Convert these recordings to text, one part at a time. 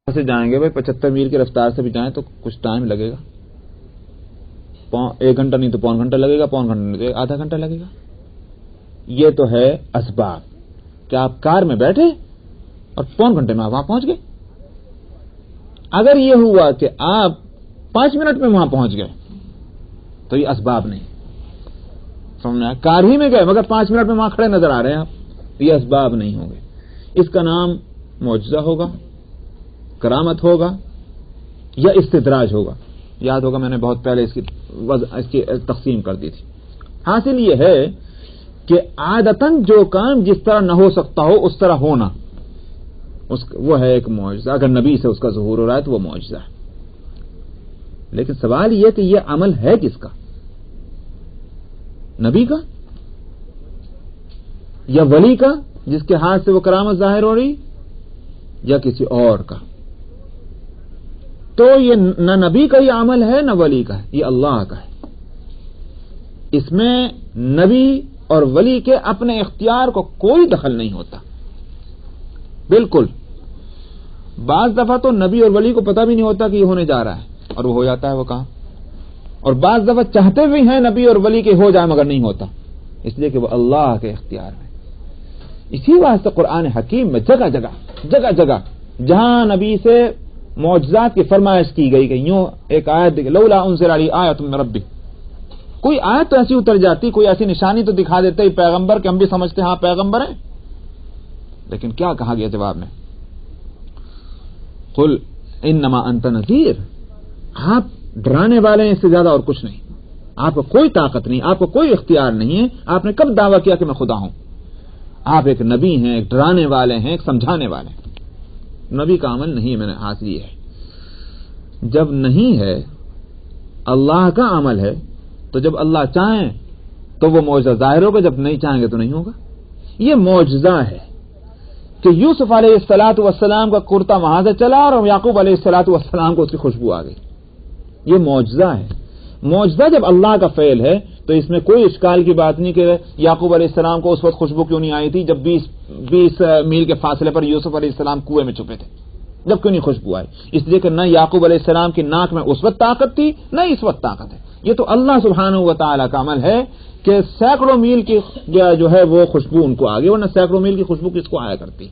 سے جائیں گے بھائی 75 میل کی رفتار سے بھی جائیں تو کچھ ٹائم لگے گا، 1 گھنٹہ نہیں تو پون گھنٹہ لگے گا، پون گھنٹہ نہیں تو آدھا گھنٹہ لگے گا۔ یہ تو ہے اسباب کہ آپ کار میں بیٹھے اور پون گھنٹے میں آپ وہاں پہنچ گئے۔ اگر یہ ہوا کہ آپ 5 منٹ میں وہاں پہنچ گئے تو یہ اسباب نہیں، سمجھنا، کار ہی میں گئے مگر 5 منٹ میں وہاں کھڑے نظر آ رہے ہیں آپ، یہ اسباب نہیں ہوں گے۔ اس کا نام معجزہ ہوگا، کرامت ہوگا یا استدراج ہوگا۔ یاد ہوگا میں نے بہت پہلے اس کی تقسیم کر دی تھی۔ حاصل یہ ہے کہ عادتاً جو کام جس طرح نہ ہو سکتا ہو اس طرح ہونا، وہ ہے ایک معجزہ۔ اگر نبی سے اس کا ظہور ہو رہا ہے تو وہ معجزہ ہے۔ لیکن سوال یہ کہ یہ عمل ہے کس کا؟ نبی کا یا ولی کا جس کے ہاتھ سے وہ کرامت ظاہر ہو رہی، یا کسی اور کا؟ تو یہ نہ نبی کا یہ عمل ہے نہ ولی کا ہے، یہ اللہ کا ہے۔ اس میں نبی اور ولی کے اپنے اختیار کو کوئی دخل نہیں ہوتا، بالکل۔ بعض دفعہ تو نبی اور ولی کو پتہ بھی نہیں ہوتا کہ یہ ہونے جا رہا ہے اور وہ ہو جاتا ہے وہ کام، اور بعض دفعہ چاہتے بھی ہیں نبی اور ولی کے ہو جائے مگر نہیں ہوتا، اس لیے کہ وہ اللہ کے اختیار میں۔ اسی واسطے قرآن حکیم میں جگہ جگہ جہاں نبی سے معجزات کی فرمائش کی گئی کہ یوں ایک آیت دیکھیں، لولا انزل علی آیۃ من ربی، کوئی آیت تو ایسی اتر جاتی، کوئی ایسی نشانی تو دکھا دیتے پیغمبر کہ ہم بھی سمجھتے ہاں پیغمبر ہیں۔ لیکن کیا کہا گیا جواب میں؟ قل انما انت نذیر، آپ ڈرانے والے ہیں، اس سے زیادہ اور کچھ نہیں۔ آپ کو کوئی طاقت نہیں، آپ کو کوئی اختیار نہیں ہے۔ آپ نے کب دعویٰ کیا کہ میں خدا ہوں؟ آپ ایک نبی ہیں، ایک ڈرانے والے ہیں، ایک سمجھانے والے ہیں۔ نبی کا عمل نہیں ہے، میں نے حاصل یہ ہے جب نہیں ہے اللہ کا عمل ہے تو جب اللہ چاہیں تو وہ معجزہ ظاہر ہوگا، جب نہیں چاہیں گے تو نہیں ہوگا۔ یہ معجزہ ہے کہ یوسف علیہ الصلوۃ والسلام کا کرتا وہاں سے چلا اور یعقوب علیہ الصلوۃ والسلام کو اس کی خوشبو آ گئی، یہ معجزہ ہے۔ معجزہ جب اللہ کا فعل ہے تو اس میں کوئی اشکال کی بات نہیں کہ یعقوب علیہ السلام کو اس وقت خوشبو کیوں نہیں آئی تھی جب 20 میل کے فاصلے پر یوسف علیہ السلام کنویں میں چھپے تھے، جب کیوں نہیں خوشبو آئی؟ اس لیے کہ نہ یعقوب علیہ السلام کی ناک میں اس وقت طاقت تھی نہ اس وقت طاقت ہے۔ یہ تو اللہ سبحانہ و تعالیٰ کا عمل ہے کہ سینکڑوں میل کی جو ہے وہ خوشبو ان کو آ گئی، ورنہ سینکڑوں میل کی خوشبو کس کو آیا کرتی؟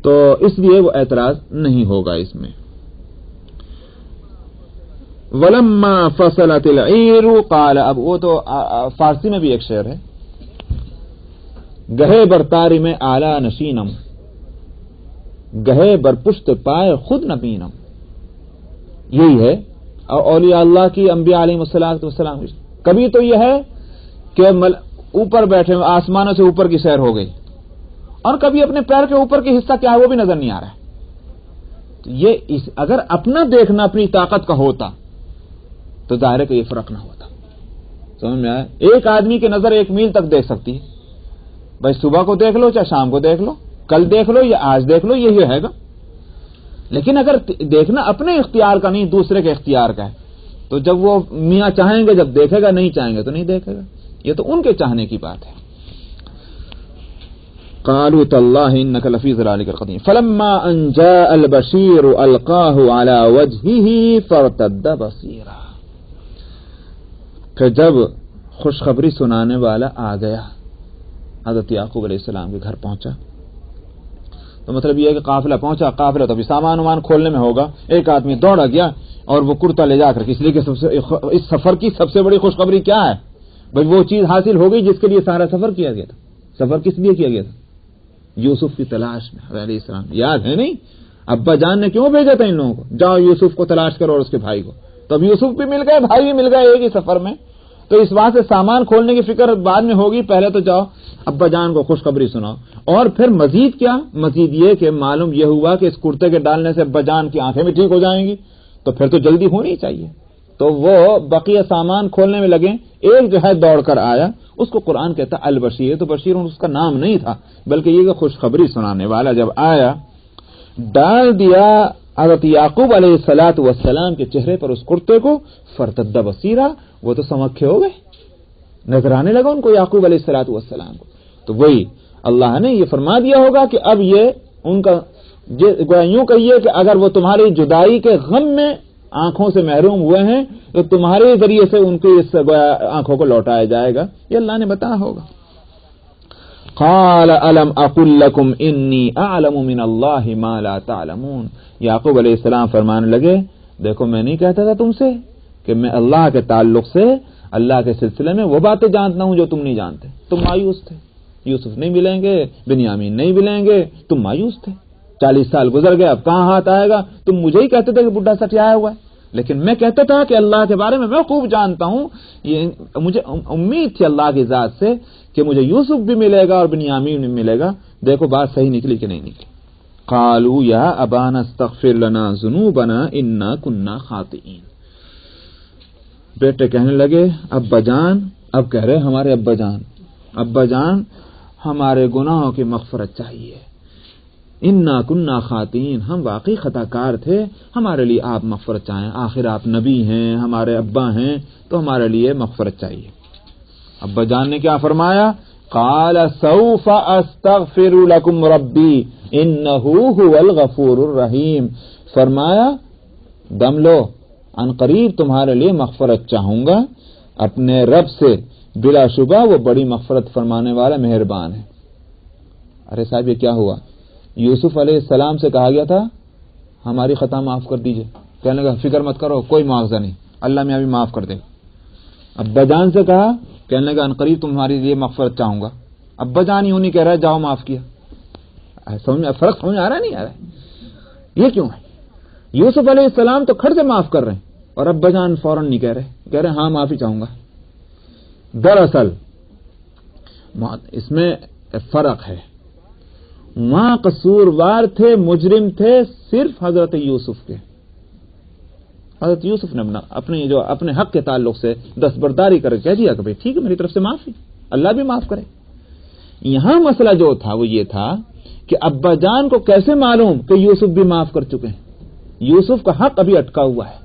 تو اس لیے وہ اعتراض نہیں ہوگا اس میں۔ ولما فصلت العیر قال، اب وہ تو فارسی میں بھی ایک شعر ہے، گہے بر تاری میں اعلی نشینم، گہے بر پشت پائے خود نبینم۔ یہی ہے اور اولیاء اللہ کی، انبیاء علیہ السلام، کبھی تو یہ ہے کہ اوپر بیٹھے آسمانوں سے اوپر کی سیر ہو گئی، اور کبھی اپنے پیر کے اوپر کے حصہ کیا ہے وہ بھی نظر نہیں آ رہا ہے۔ تو یہ اگر اپنا دیکھنا اپنی طاقت کا ہوتا تو ظاہر ہے کہ یہ فرق نہ ہوتا۔ سمجھ میں آیا؟ ایک آدمی کی نظر 1 میل تک دیکھ سکتی ہے، بھائی صبح کو دیکھ لو چاہے شام کو دیکھ لو، کل دیکھ لو یا آج دیکھ لو، یہی ہے گا۔ لیکن اگر دیکھنا اپنے اختیار کا نہیں دوسرے کے اختیار کا ہے تو جب وہ میاں چاہیں گے جب دیکھے گا، نہیں چاہیں گے تو نہیں دیکھے گا، یہ تو ان کے چاہنے کی بات ہے۔ قالوا تاللہ انک لفی ضلالک القدیم فلما ان جاء البشیر القاہ علی وجہہ فارتد بصیرا، کہ جب خوشخبری سنانے والا آ گیا، حضرت یعقوب علیہ السلام کے گھر پہنچا، تو مطلب یہ ہے کہ قافلہ پہنچا، قافلہ تو ابھی سامان وامان کھولنے میں ہوگا، ایک آدمی دوڑا گیا اور وہ کرتا لے جا کر کے، اس لیے کہ اس سفر کی سب سے بڑی خوشخبری کیا ہے؟ بھائی وہ چیز حاصل ہو گئی جس کے لیے سارا سفر کیا گیا تھا۔ سفر کس لیے کیا گیا تھا؟ یوسف کی تلاش میں علیہ السلام، یاد ہے نہیں؟ ابا جان نے کیوں بھیجا تھا ان لوگوں کو، جاؤ یوسف کو تلاش کرو اور اس کے بھائی کو، تب یوسف بھی مل گئے، بھائی بھی مل گئے ایک ہی سفر میں۔ تو اس بات سے سامان کھولنے کی فکر بعد میں ہوگی، پہلے تو جاؤ ابا جان کو خوشخبری سناؤ۔ اور پھر مزید کیا؟ مزید یہ کہ معلوم یہ ہوا کہ اس کرتے کے ڈالنے سے ابا جان کی آنکھیں بھی ٹھیک ہو جائیں گی، تو پھر تو جلدی ہونی چاہیے۔ تو وہ بقیہ سامان کھولنے میں لگے، ایک جو ہے دوڑ کر آیا، اس کو قرآن کہتا البشیر، تو بشیر اس کا نام نہیں تھا بلکہ یہ کہ خوشخبری سنانے والا۔ جب آیا ڈال دیا حضرت یعقوب علیہ الصلوۃ والسلام کے چہرے پر اس کرتے کو، فرتد بصیرا، وہ تو سمکھے ہو گئے، نظر آنے لگا ان کو یعقوب علیہ الصلوۃ والسلام کو۔ تو وہی اللہ نے یہ فرما دیا ہوگا کہ اب یہ ان کا یوں کہیے کہ اگر وہ تمہاری جدائی کے غم میں آنکھوں سے محروم ہوئے ہیں تو تمہارے ذریعے سے ان کی اس آنکھوں کو لوٹایا جائے گا. یہ اللہ نے بتایا ہوگا. قال الم اقل لكم انی اعلم من اللہ ما لا تعلمون. یعقوب علیہ السلام فرمانے لگے دیکھو میں نہیں کہتا تھا تم سے کہ میں اللہ کے تعلق سے اللہ کے سلسلے میں وہ باتیں جانتا ہوں جو تم نہیں جانتے. تم مایوس تھے, یوسف نہیں ملیں گے, بنیامین نہیں ملیں گے, تم مایوس تھے. 40 سال گزر گئے, اب کہاں ہاتھ آئے گا. تم مجھے ہی کہتے تھے کہ بڈھا سٹیایا ہوا ہے, لیکن میں کہتا تھا کہ اللہ کے بارے میں خوب جانتا ہوں. یہ مجھے امید تھی اللہ کی ذات سے کہ مجھے یوسف بھی ملے گا اور بنیامین بھی ملے گا. دیکھو بات صحیح نکلی کہ نہیں نکلی. قالوا یا ابانا استغفر لنا ذنوبنا انا كنا خاطئین. بیٹے کہنے لگے ابا جان, اب کہہ رہے ہمارے ابا جان ہمارے گناہوں کی مغفرت چاہیے. انا كنا خاطئین, ہم واقعی خطا کار تھے, ہمارے لیے آپ مغفرت چاہیں. آخر آپ نبی ہیں, ہمارے ابا ہیں, تو ہمارے لیے مغفرت چاہیے. ابا جان نے کیا فرمایا؟ قال سوف استغفر لكم ربی انه هو الغفور الرحیم. فرمایا دم لو, ان قریب تمہارے لیے مغفرت چاہوں گا اپنے رب سے, بلا شبہ وہ بڑی مغفرت فرمانے والا مہربان ہے. ارے صاحب یہ کیا ہوا؟ یوسف علیہ السلام سے کہا گیا تھا ہماری خطا معاف کر دیجئے, کہنے لگا فکر مت کرو, کوئی معاوضہ نہیں, اللہ میاں بھی معاف کر دے. ابا جان سے کہا, کہنے لگا ان قریب تمہارے لیے مغفرت چاہوں گا. ابا جان یوں نہیں کہہ رہا جاؤ معاف کیا. فرق سمجھ آ رہا نہیں آ رہا ہے؟ یہ کیوں ہے؟ یوسف علیہ السلام تو کھڑ سے معاف کر رہے ہیں اور ابا جان فوراً نہیں کہہ رہے ہاں معافی چاہوں گا. دراصل اس میں فرق ہے. وہاں قصوروار تھے, مجرم تھے صرف حضرت یوسف کے. حضرت یوسف نے اپنے حق کے تعلق سے دستبرداری کر کہہ دیا کہ بھائی ٹھیک ہے میری طرف سے معافی, اللہ بھی معاف کرے. یہاں مسئلہ جو تھا وہ یہ تھا کہ ابا جان کو کیسے معلوم کہ یوسف بھی معاف کر چکے ہیں؟ یوسف کا حق ابھی اٹکا ہوا ہے.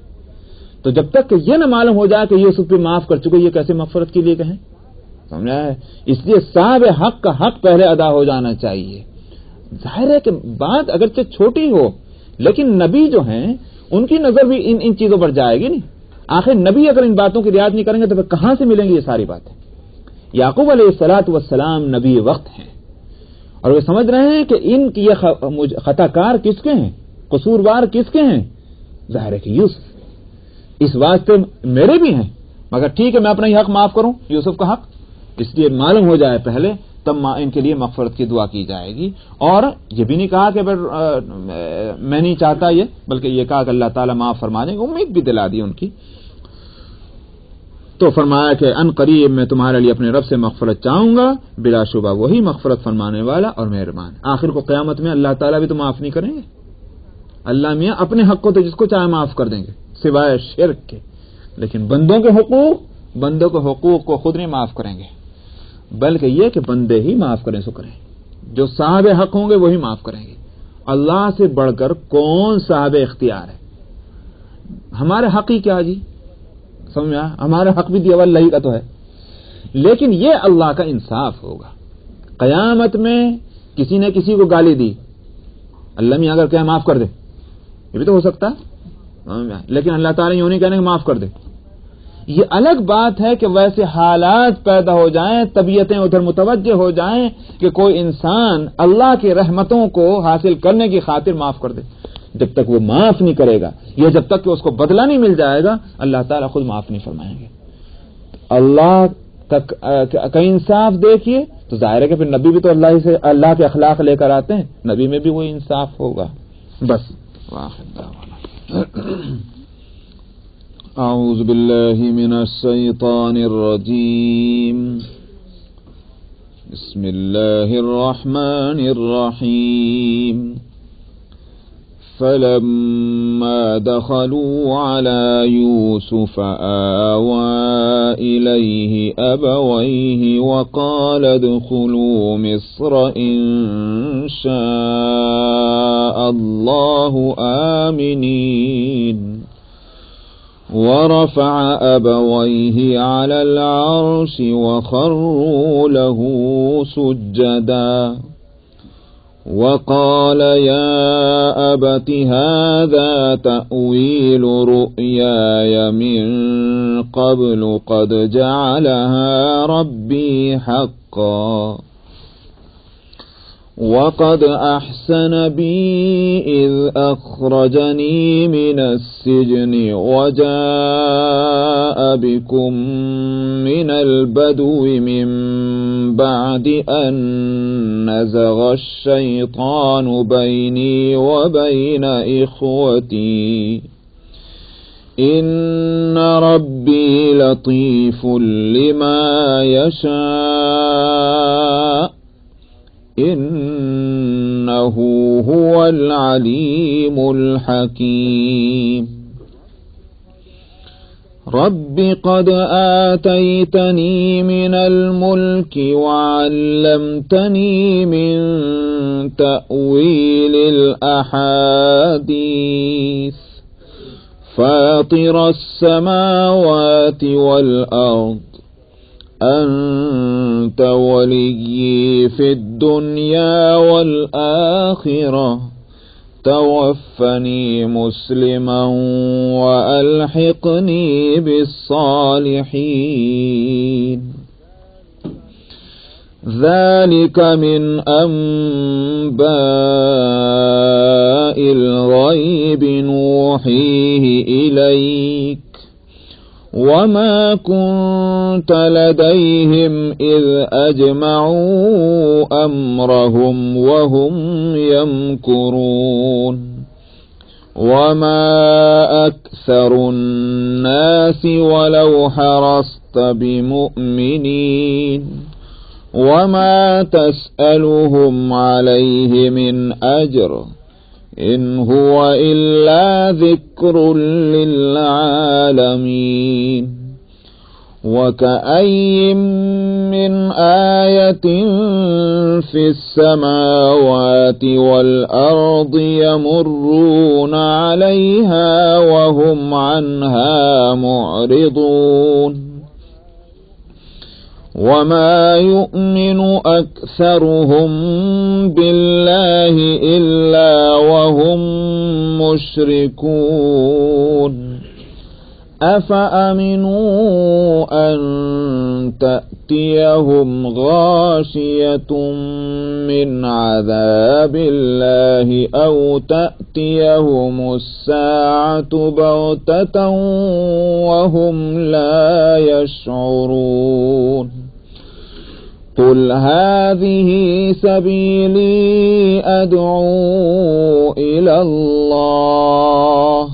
تو جب تک کہ یہ نہ معلوم ہو جائے کہ یوسف بھی معاف کر چکے, یہ کیسے مغفرت کے لیے کہیں؟ سمجھا ہے؟ اس لیے صاحب حق کا حق پہلے ادا ہو جانا چاہیے. ظاہر ہے کہ بات اگرچہ چھوٹی ہو لیکن نبی جو ہیں ان کی نظر بھی ان چیزوں پر جائے گی نہیں. آخر نبی اگر ان باتوں کی رعایت نہیں کریں گے تو پھر کہاں سے ملیں گی یہ ساری باتیں؟ یعقوب علیہ الصلوۃ والسلام نبی وقت ہیں اور وہ سمجھ رہے ہیں کہ ان کی یہ خطا کار کس کے ہیں, قصوروار کس کے ہیں؟ ظاہر ہے کہ یوسف. اس واسطے میرے بھی ہیں, مگر ٹھیک ہے میں اپنا ہی حق معاف کروں, یوسف کا حق, اس لیے معلوم ہو جائے پہلے تب ان کے لیے مغفرت کی دعا کی جائے گی. اور یہ بھی نہیں کہا کہ میں نہیں چاہتا یہ, بلکہ یہ کہا کہ اللہ تعالیٰ معاف فرما دیں گے, امید بھی دلا دی ان کی. تو فرمایا کہ ان قریب میں تمہارے لیے اپنے رب سے مغفرت چاہوں گا, بلا شبہ وہی مغفرت فرمانے والا اور مہربان. آخر کو قیامت میں اللہ تعالیٰ بھی تو معاف نہیں کریں گے. اللہ میاں اپنے حق کو تو جس کو چاہے معاف کر دیں گے سوائے شرک کے, لیکن بندوں کے حقوق کو خود نہیں معاف کریں گے, بلکہ یہ کہ بندے ہی معاف کریں سو کریں. جو صاحب حق ہوں گے وہی معاف کریں گے. اللہ سے بڑھ کر کون صاحب اختیار ہے؟ ہمارے حق ہی کیا جی, سمجھا, ہمارا حق بھی دیا اللہ ہی کا تو ہے, لیکن یہ اللہ کا انصاف ہوگا. قیامت میں کسی نے کسی کو گالی دی, اللہ میں اگر کہے معاف کر دے, یہ بھی تو ہو سکتا ہے, لیکن اللہ تعالیٰ یوں نہیں کہنے کہ معاف کر دے. یہ الگ بات ہے کہ ویسے حالات پیدا ہو جائیں, طبیعتیں ادھر متوجہ ہو جائیں کہ کوئی انسان اللہ کی رحمتوں کو حاصل کرنے کی خاطر معاف کر دے. جب تک وہ معاف نہیں کرے گا یا جب تک کہ اس کو بدلہ نہیں مل جائے گا, اللہ تعالیٰ خود معاف نہیں فرمائیں گے. اللہ کا انصاف دیکھیے تو ظاہر ہے کہ پھر نبی بھی تو اللہ کے اخلاق لے کر آتے ہیں, نبی میں بھی وہ انصاف ہوگا. بس اعوذ باللہ من الشیطان الرجیم, بسم اللہ الرحمن الرحیم. فلما دخلوا على يوسف آوى إليه أبويه وقال ادخلوا مصر إن شاء الله آمنين ورفع أبويه على العرش وخروا له سجدا وقال يا أبت هذا تأويل رؤياي من قبل قد جعلها ربي حقا وقد أحسن بي إذ أخرجني من السجن وجاء بكم من البدو من بعد أن نزغ الشيطان بيني وبين إخوتي إن ربي لطيف لما يشاء إنه هو العليم الحكيم رب قد آتيتني من الملك وعلمتني من تأويل الأحاديث فاطر السماوات والأرض أنت وليي في الدنيا والآخرة توفني مسلما وألحقني بالصالحين ذلك من أنباء الغيب نوحيه إليك وما كنت لديهم إذ أجمعوا أمرهم وهم يمكرون وما أكثر الناس ولو حرصت بمؤمنين وما تسألهم عليه من أجر إن هو إلا ذكر للعالمين وكأي من آية في السماوات والأرض يمرون عليها وهم عنها معرضون وما يؤمن أكثرهم بالله إلا وهم مشركون أفأمنوا أن تأتيهم غاشية من عذاب الله أو تأتيهم الساعة بغتة وهم لا يشعرون قل هذه سبيلي أدعو إلى الله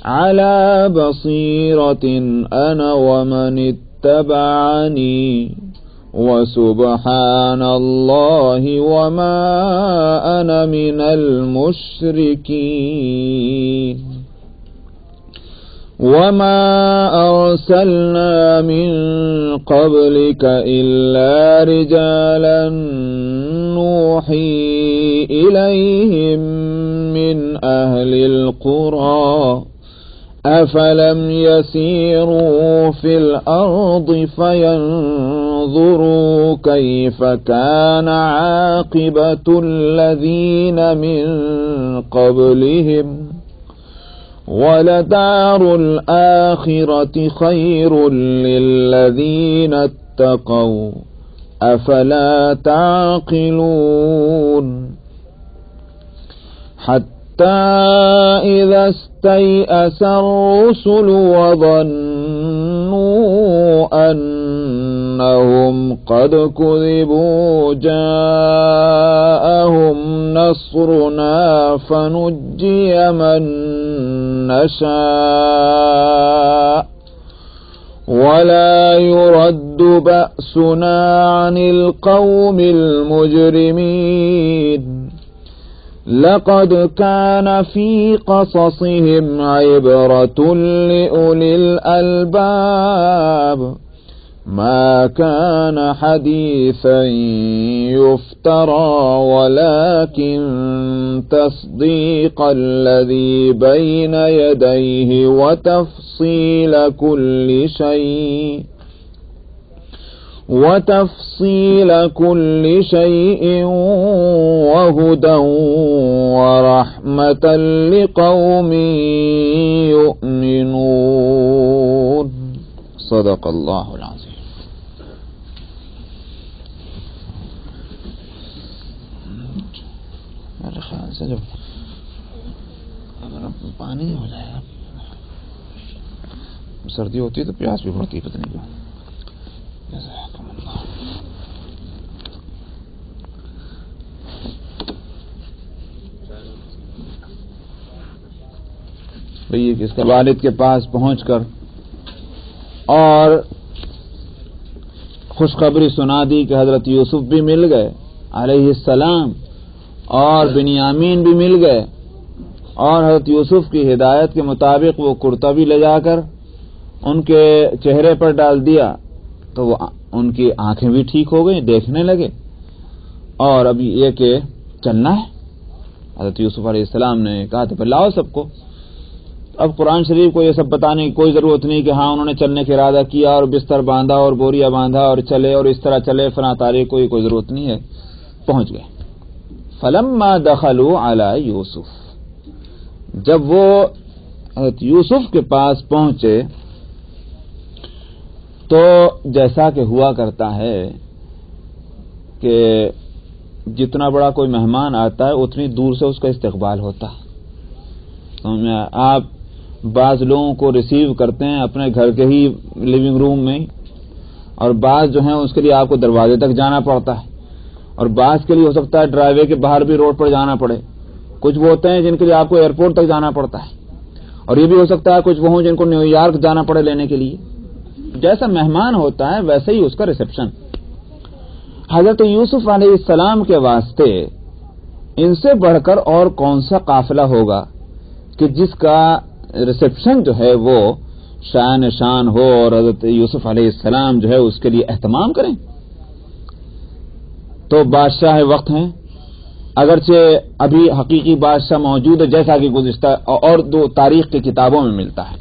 على بصيرة أنا ومن اتبعني وسبحان الله وما أنا من المشركين وما أرسلنا من قبلك إلا رجالا نوحي إليهم من أهل القرى أفلم يسيروا في الأرض فينظروا كيف كان عاقبة الذين من قبلهم ولدار الآخرة خير للذين اتقوا أفلا تعقلون حتى إذا استيأس الرسل وظنوا أنهم قد كذبوا جاءهم نصرنا فنجي من نشاء ولا يرد بأسنا عن القوم المجرمين لقد كان في قصصهم عبرة لأولي الألباب ما كان حديثا يفترى ولكن تصديق الذي بين يديه وتفصيل كل شيء وتفصيل كل شيء وهدى ورحمة لقوم يؤمنون صدق الله العظيم. میرے خیال سے جب پانی ہو جائے گا سردی ہوتی ہے تو پیاس بھی بڑھتی ہے، پتہ نہیں کیوں. بھئی اس کے والد کے پاس پہنچ کر اور خوشخبری سنا دی کہ حضرت یوسف بھی مل گئے علیہ السلام اور بنیامین بھی مل گئے، اور حضرت یوسف کی ہدایت کے مطابق وہ کرتا بھی لے جا کر ان کے چہرے پر ڈال دیا تو وہ ان کی آنکھیں بھی ٹھیک ہو گئیں، دیکھنے لگے. اور اب یہ کہ چلنا ہے، حضرت یوسف علیہ السلام نے کہا تو پھر لاؤ سب کو. اب قرآن شریف کو یہ سب بتانے کی کوئی ضرورت نہیں کہ ہاں انہوں نے چلنے کا ارادہ کیا اور بستر باندھا اور بوریا باندھا اور چلے اور اس طرح چلے فلاں تاریخ کو، کوئی ضرورت نہیں ہے. پہنچ گئے. فلما دخلوا علی یوسف، جب وہ حضرت یوسف کے پاس پہنچے تو جیسا کہ ہوا کرتا ہے کہ جتنا بڑا کوئی مہمان آتا ہے اتنی دور سے اس کا استقبال ہوتا ہے. آپ بعض لوگوں کو ریسیو کرتے ہیں اپنے گھر کے ہی لیونگ روم میں، اور بعض جو ہیں اس کے لیے آپ کو دروازے تک جانا پڑتا ہے، اور بعض کے لیے ہو سکتا ہے ڈرائی وے کے باہر بھی روڈ پر جانا پڑے. کچھ وہ ہوتے ہیں جن کے لیے آپ کو ایئرپورٹ تک جانا پڑتا ہے، اور یہ بھی ہو سکتا ہے کچھ وہ ہوں جن کو نیو یارک جانا پڑے لینے کے لیے. جیسا مہمان ہوتا ہے ویسے ہی اس کا ریسیپشن. حضرت یوسف علیہ السلام کے واسطے ان سے بڑھ کر اور کون سا قافلہ ہوگا کہ جس کا ریسیپشن جو ہے وہ شان شان ہو اور حضرت یوسف علیہ السلام جو ہے اس کے لیے اہتمام کریں. تو بادشاہ وقت ہیں، اگرچہ ابھی حقیقی بادشاہ موجود ہے جیسا کہ گزشتہ اور دو تاریخ کی کتابوں میں ملتا ہے.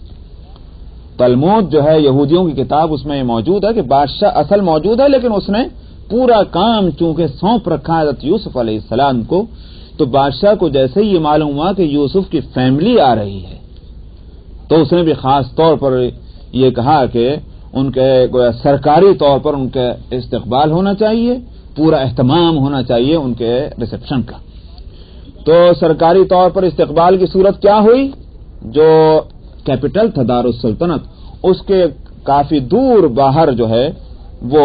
تلمود جو ہے یہودیوں کی کتاب، اس میں یہ موجود ہے کہ بادشاہ اصل موجود ہے، لیکن اس نے پورا کام چونکہ سونپ رکھا حضرت یوسف علیہ السلام کو، تو بادشاہ کو جیسے ہی یہ معلوم ہوا کہ یوسف کی فیملی آ رہی ہے تو اس نے بھی خاص طور پر یہ کہا کہ ان کے سرکاری طور پر ان کے استقبال ہونا چاہیے، پورا اہتمام ہونا چاہیے ان کے ریسیپشن کا. تو سرکاری طور پر استقبال کی صورت کیا ہوئی؟ جو کیپٹل تھا دارالسلطنت، اس کے کافی دور باہر جو ہے وہ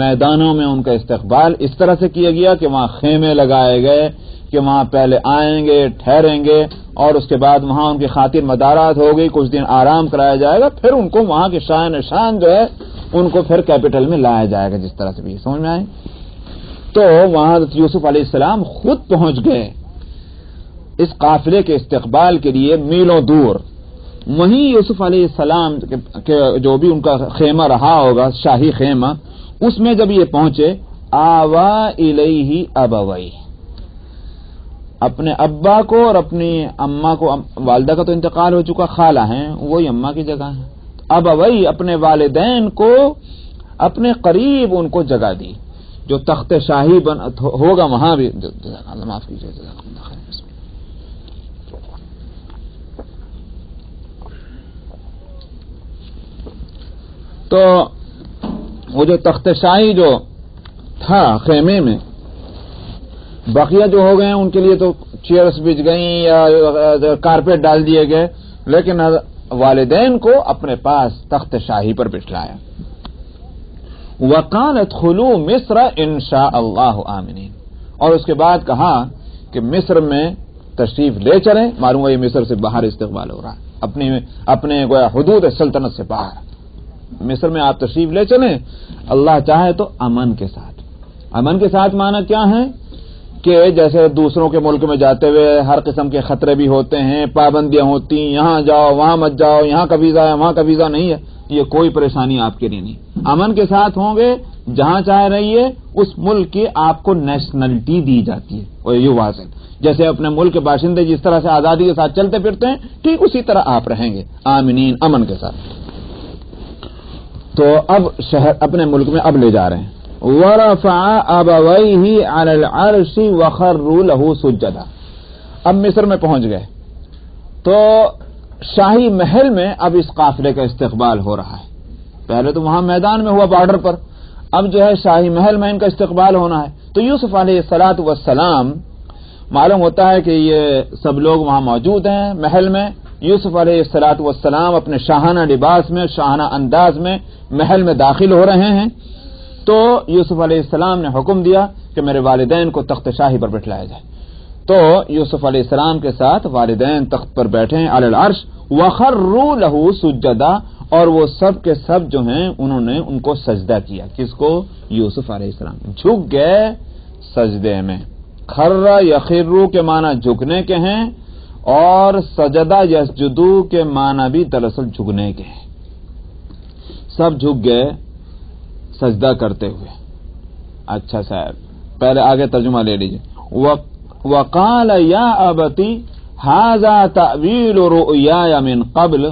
میدانوں میں ان کا استقبال اس طرح سے کیا گیا کہ وہاں خیمے لگائے گئے کہ وہاں پہلے آئیں گے، ٹھہریں گے، اور اس کے بعد وہاں ان کی خاطر مدارات ہوگی، کچھ دن آرام کرایا جائے گا، پھر ان کو وہاں کی شان جو ہے ان کو پھر کیپٹل میں لایا جائے گا. جس طرح سے بھی سمجھ میں آئے. تو وہاں حضرت یوسف علیہ السلام خود پہنچ گئے اس قافلے کے استقبال کے لیے میلوں دور. وہیں یوسف علیہ السلام کے جو بھی ان کا خیمہ رہا ہوگا، شاہی خیمہ، اس میں جب یہ پہنچے آوا الیہ ابویہ، اپنے ابا کو اور اپنی اماں کو، والدہ کا تو انتقال ہو چکا، خالہ ہیں وہی اماں کی جگہ ہیں، ابویہ اپنے والدین کو اپنے قریب ان کو جگہ دی. جو تخت شاہی ہوگا وہاں بھی معاف کیجیے. تو وہ جو تخت شاہی جو تھا خیمے میں، بقیہ جو ہو گئے ان کے لیے تو چیئرز بچ گئیں یا کارپیٹ ڈال دیے گئے، لیکن والدین کو اپنے پاس تخت شاہی پر بٹھلایا. وَقَالَ ادْخُلُوا مِصْرَ إِنْ شَاءَ اللَّهُ آمِنِينَ، اور اس کے بعد کہا کہ مصر میں تشریف لے چلیں. معلوم ہے یہ مصر سے باہر استقبال ہو رہا ہے، اپنے گویا حدود سلطنت سے باہر. مصر میں آپ تشریف لے چلیں، اللہ چاہے تو امن کے ساتھ. امن کے ساتھ معنی کیا ہے کہ جیسے دوسروں کے ملک میں جاتے ہوئے ہر قسم کے خطرے بھی ہوتے ہیں، پابندیاں ہوتی ہیں، یہاں جاؤ وہاں مت جاؤ، یہاں کا ویزا ہے وہاں کا ویزا نہیں ہے، یہ کوئی پریشانی آپ کے لیے نہیں. امن کے ساتھ ہوں گے، جہاں چاہے رہیے، اس ملک کی آپ کو نیشنلٹی دی جاتی ہے. اور یہ واضح جیسے اپنے ملک کے باشندے جس طرح سے آزادی کے ساتھ چلتے پھرتے ہیں، ٹھیک اسی طرح آپ رہیں گے آمنین، امن کے ساتھ. تو اب شہر اپنے ملک میں اب لے جا رہے ہیں. وَرَفَعَ أَبَوَيْهِ عَلَى الْعَرْشِ وَخَرُّوا لَهُ سُجَّدًا. اب مصر میں پہنچ گئے تو شاہی محل میں اب اس قافلے کا استقبال ہو رہا ہے. پہلے تو وہاں میدان میں ہوا بارڈر پر، اب جو ہے شاہی محل میں ان کا استقبال ہونا ہے. تو یوسف علیہ السلام معلوم ہوتا ہے کہ یہ سب لوگ وہاں موجود ہیں محل میں. یوسف علیہ السلام اپنے شاہانہ لباس میں، شاہانہ انداز میں محل میں داخل ہو رہے ہیں. تو یوسف علیہ السلام نے حکم دیا کہ میرے والدین کو تخت شاہی پر بٹھلایا جائے. تو یوسف علیہ السلام کے ساتھ والدین تخت پر بیٹھے ہیں علی العرش. وَخَرُّوا لَهُ سُجَّدًا، اور وہ سب کے سب جو ہیں انہوں نے ان کو سجدہ کیا. کس کو؟ یوسف علیہ السلام. جھک گئے سجدے میں. خر یخرو کے معنی جھکنے کے ہیں، اور سجدہ یسجدو کے معنی بھی دراصل جھکنے کے ہیں. سب جھک گئے سجدہ کرتے ہوئے. اچھا صاحب، پہلے آگے ترجمہ لے لیجیے. وقال یا ابتی ھذا تأویل رؤیای من قبل.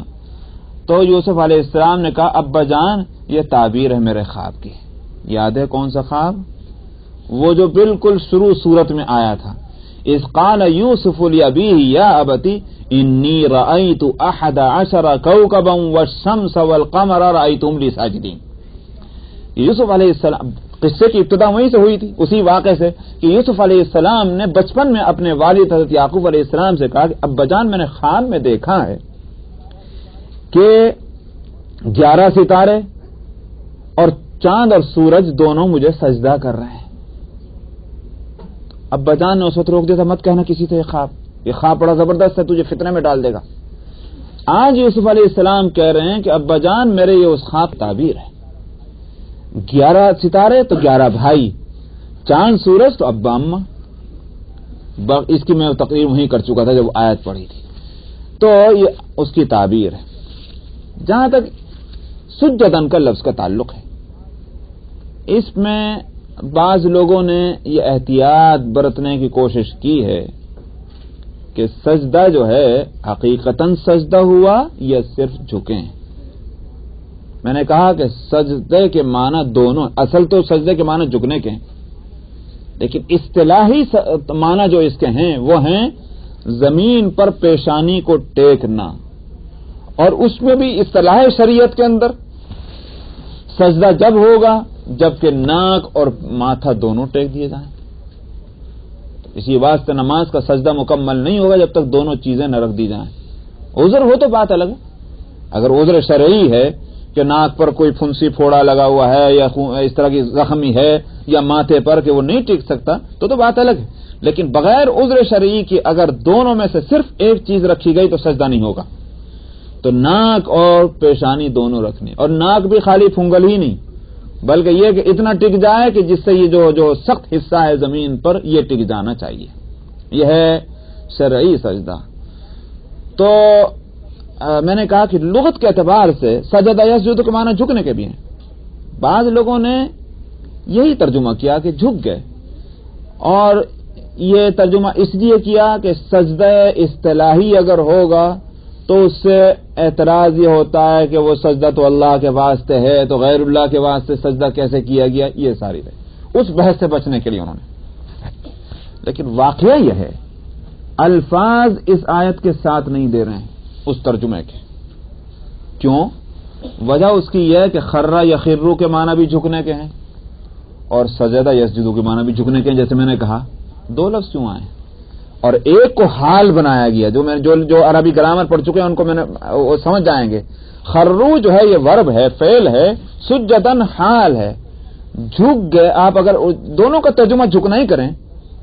تو یوسف علیہ السلام نے کہا ابا جان یہ تعبیر ہے میرے خواب کی. یاد ہے کون سا خواب؟ وہ جو بالکل شروع صورت میں آیا تھا. اذ قال یوسف لابیہ یا ابتی انی رأیت 11 کوکبا والشمس والقمر رأیتهم لی ساجدین. یوسف علیہ السلام، قصے کی ابتدا وہیں سے ہوئی تھی، اسی واقعے سے کہ یوسف علیہ السلام نے بچپن میں اپنے والد حضرت یعقوب علیہ السلام سے کہا کہ ابا جان میں نے خواب میں دیکھا ہے کہ 11 ستارے اور چاند اور سورج دونوں مجھے سجدہ کر رہے ہیں. ابا جان نے اس وقت روک دیا تھا، مت کہنا کسی سے یہ خواب بڑا زبردست ہے، تجھے فتنے میں ڈال دے گا. آج یوسف علیہ السلام کہہ رہے ہیں کہ ابا جان میرے یہ اس خواب تعبیر ہے. 11 ستارے تو 11 بھائی، چاند سورج تو ابا اماں. اس کی میں تقریر وہیں کر چکا تھا جب آیت پڑھی تھی. تو یہ اس کی تعبیر ہے. جہاں تک سجدن کا لفظ کا تعلق ہے، اس میں بعض لوگوں نے یہ احتیاط برتنے کی کوشش کی ہے کہ سجدہ جو ہے حقیقتاً سجدہ ہوا یا صرف جھکیں. میں نے کہا کہ سجدے کے معنی دونوں، اصل تو سجدے کے معنی جھکنے کے ہیں، لیکن اصطلاحی معنی جو اس کے ہیں وہ ہیں زمین پر پیشانی کو ٹیکنا. اور اس میں بھی اصطلاح شریعت کے اندر سجدہ جب ہوگا جبکہ ناک اور ماتھا دونوں ٹیک دیے جائیں. اسی واسطے نماز کا سجدہ مکمل نہیں ہوگا جب تک دونوں چیزیں نہ رکھ دی جائیں. عذر ہو تو بات الگ ہے. اگر عذر شرعی ہے کہ ناک پر کوئی پھنسی پھوڑا لگا ہوا ہے یا اس طرح کی زخمی ہے یا ماتھے پر کہ وہ نہیں ٹک سکتا تو بات الگ ہے. لیکن بغیر عذر شرعی کی اگر دونوں میں سے صرف ایک چیز رکھی گئی تو سجدہ نہیں ہوگا. تو ناک اور پیشانی دونوں رکھنی، اور ناک بھی خالی پھنگل ہی نہیں بلکہ یہ کہ اتنا ٹک جائے کہ جس سے یہ جو سخت حصہ ہے زمین پر یہ ٹک جانا چاہیے. یہ ہے شرعی سجدہ. تو میں نے کہا کہ لغت کے اعتبار سے سجدہ یسجد کے معنی جھکنے کے بھی ہیں. بعض لوگوں نے یہی ترجمہ کیا کہ جھک گئے، اور یہ ترجمہ اس لیے کیا کہ سجدہ اصطلاحی اگر ہوگا تو اس سے اعتراض یہ ہوتا ہے کہ وہ سجدہ تو اللہ کے واسطے ہے تو غیر اللہ کے واسطے سجدہ کیسے کیا گیا. یہ ساری رہے اس بحث سے بچنے کے لیے انہوں نے. لیکن واقعہ یہ ہے الفاظ اس آیت کے ساتھ نہیں دے رہے ہیں اس ترجمے کے. کیوں؟ وجہ اس کی یہ ہے کہ خرہ یا خرو کے معنی بھی جھکنے کے ہیں اور سجدہ یسجدو کے معنی بھی جھکنے کے ہیں. جیسے میں نے کہا دو لفظ کیوں آئے اور ایک کو حال بنایا گیا. جو عربی گرامر پڑھ چکے ہیں ان کو میں نے وہ سمجھ جائیں گے. خرو جو ہے یہ ورب ہے، فعل ہے، سجدن حال ہے. جھک گئے. آپ اگر دونوں کا ترجمہ جھکنا ہی کریں،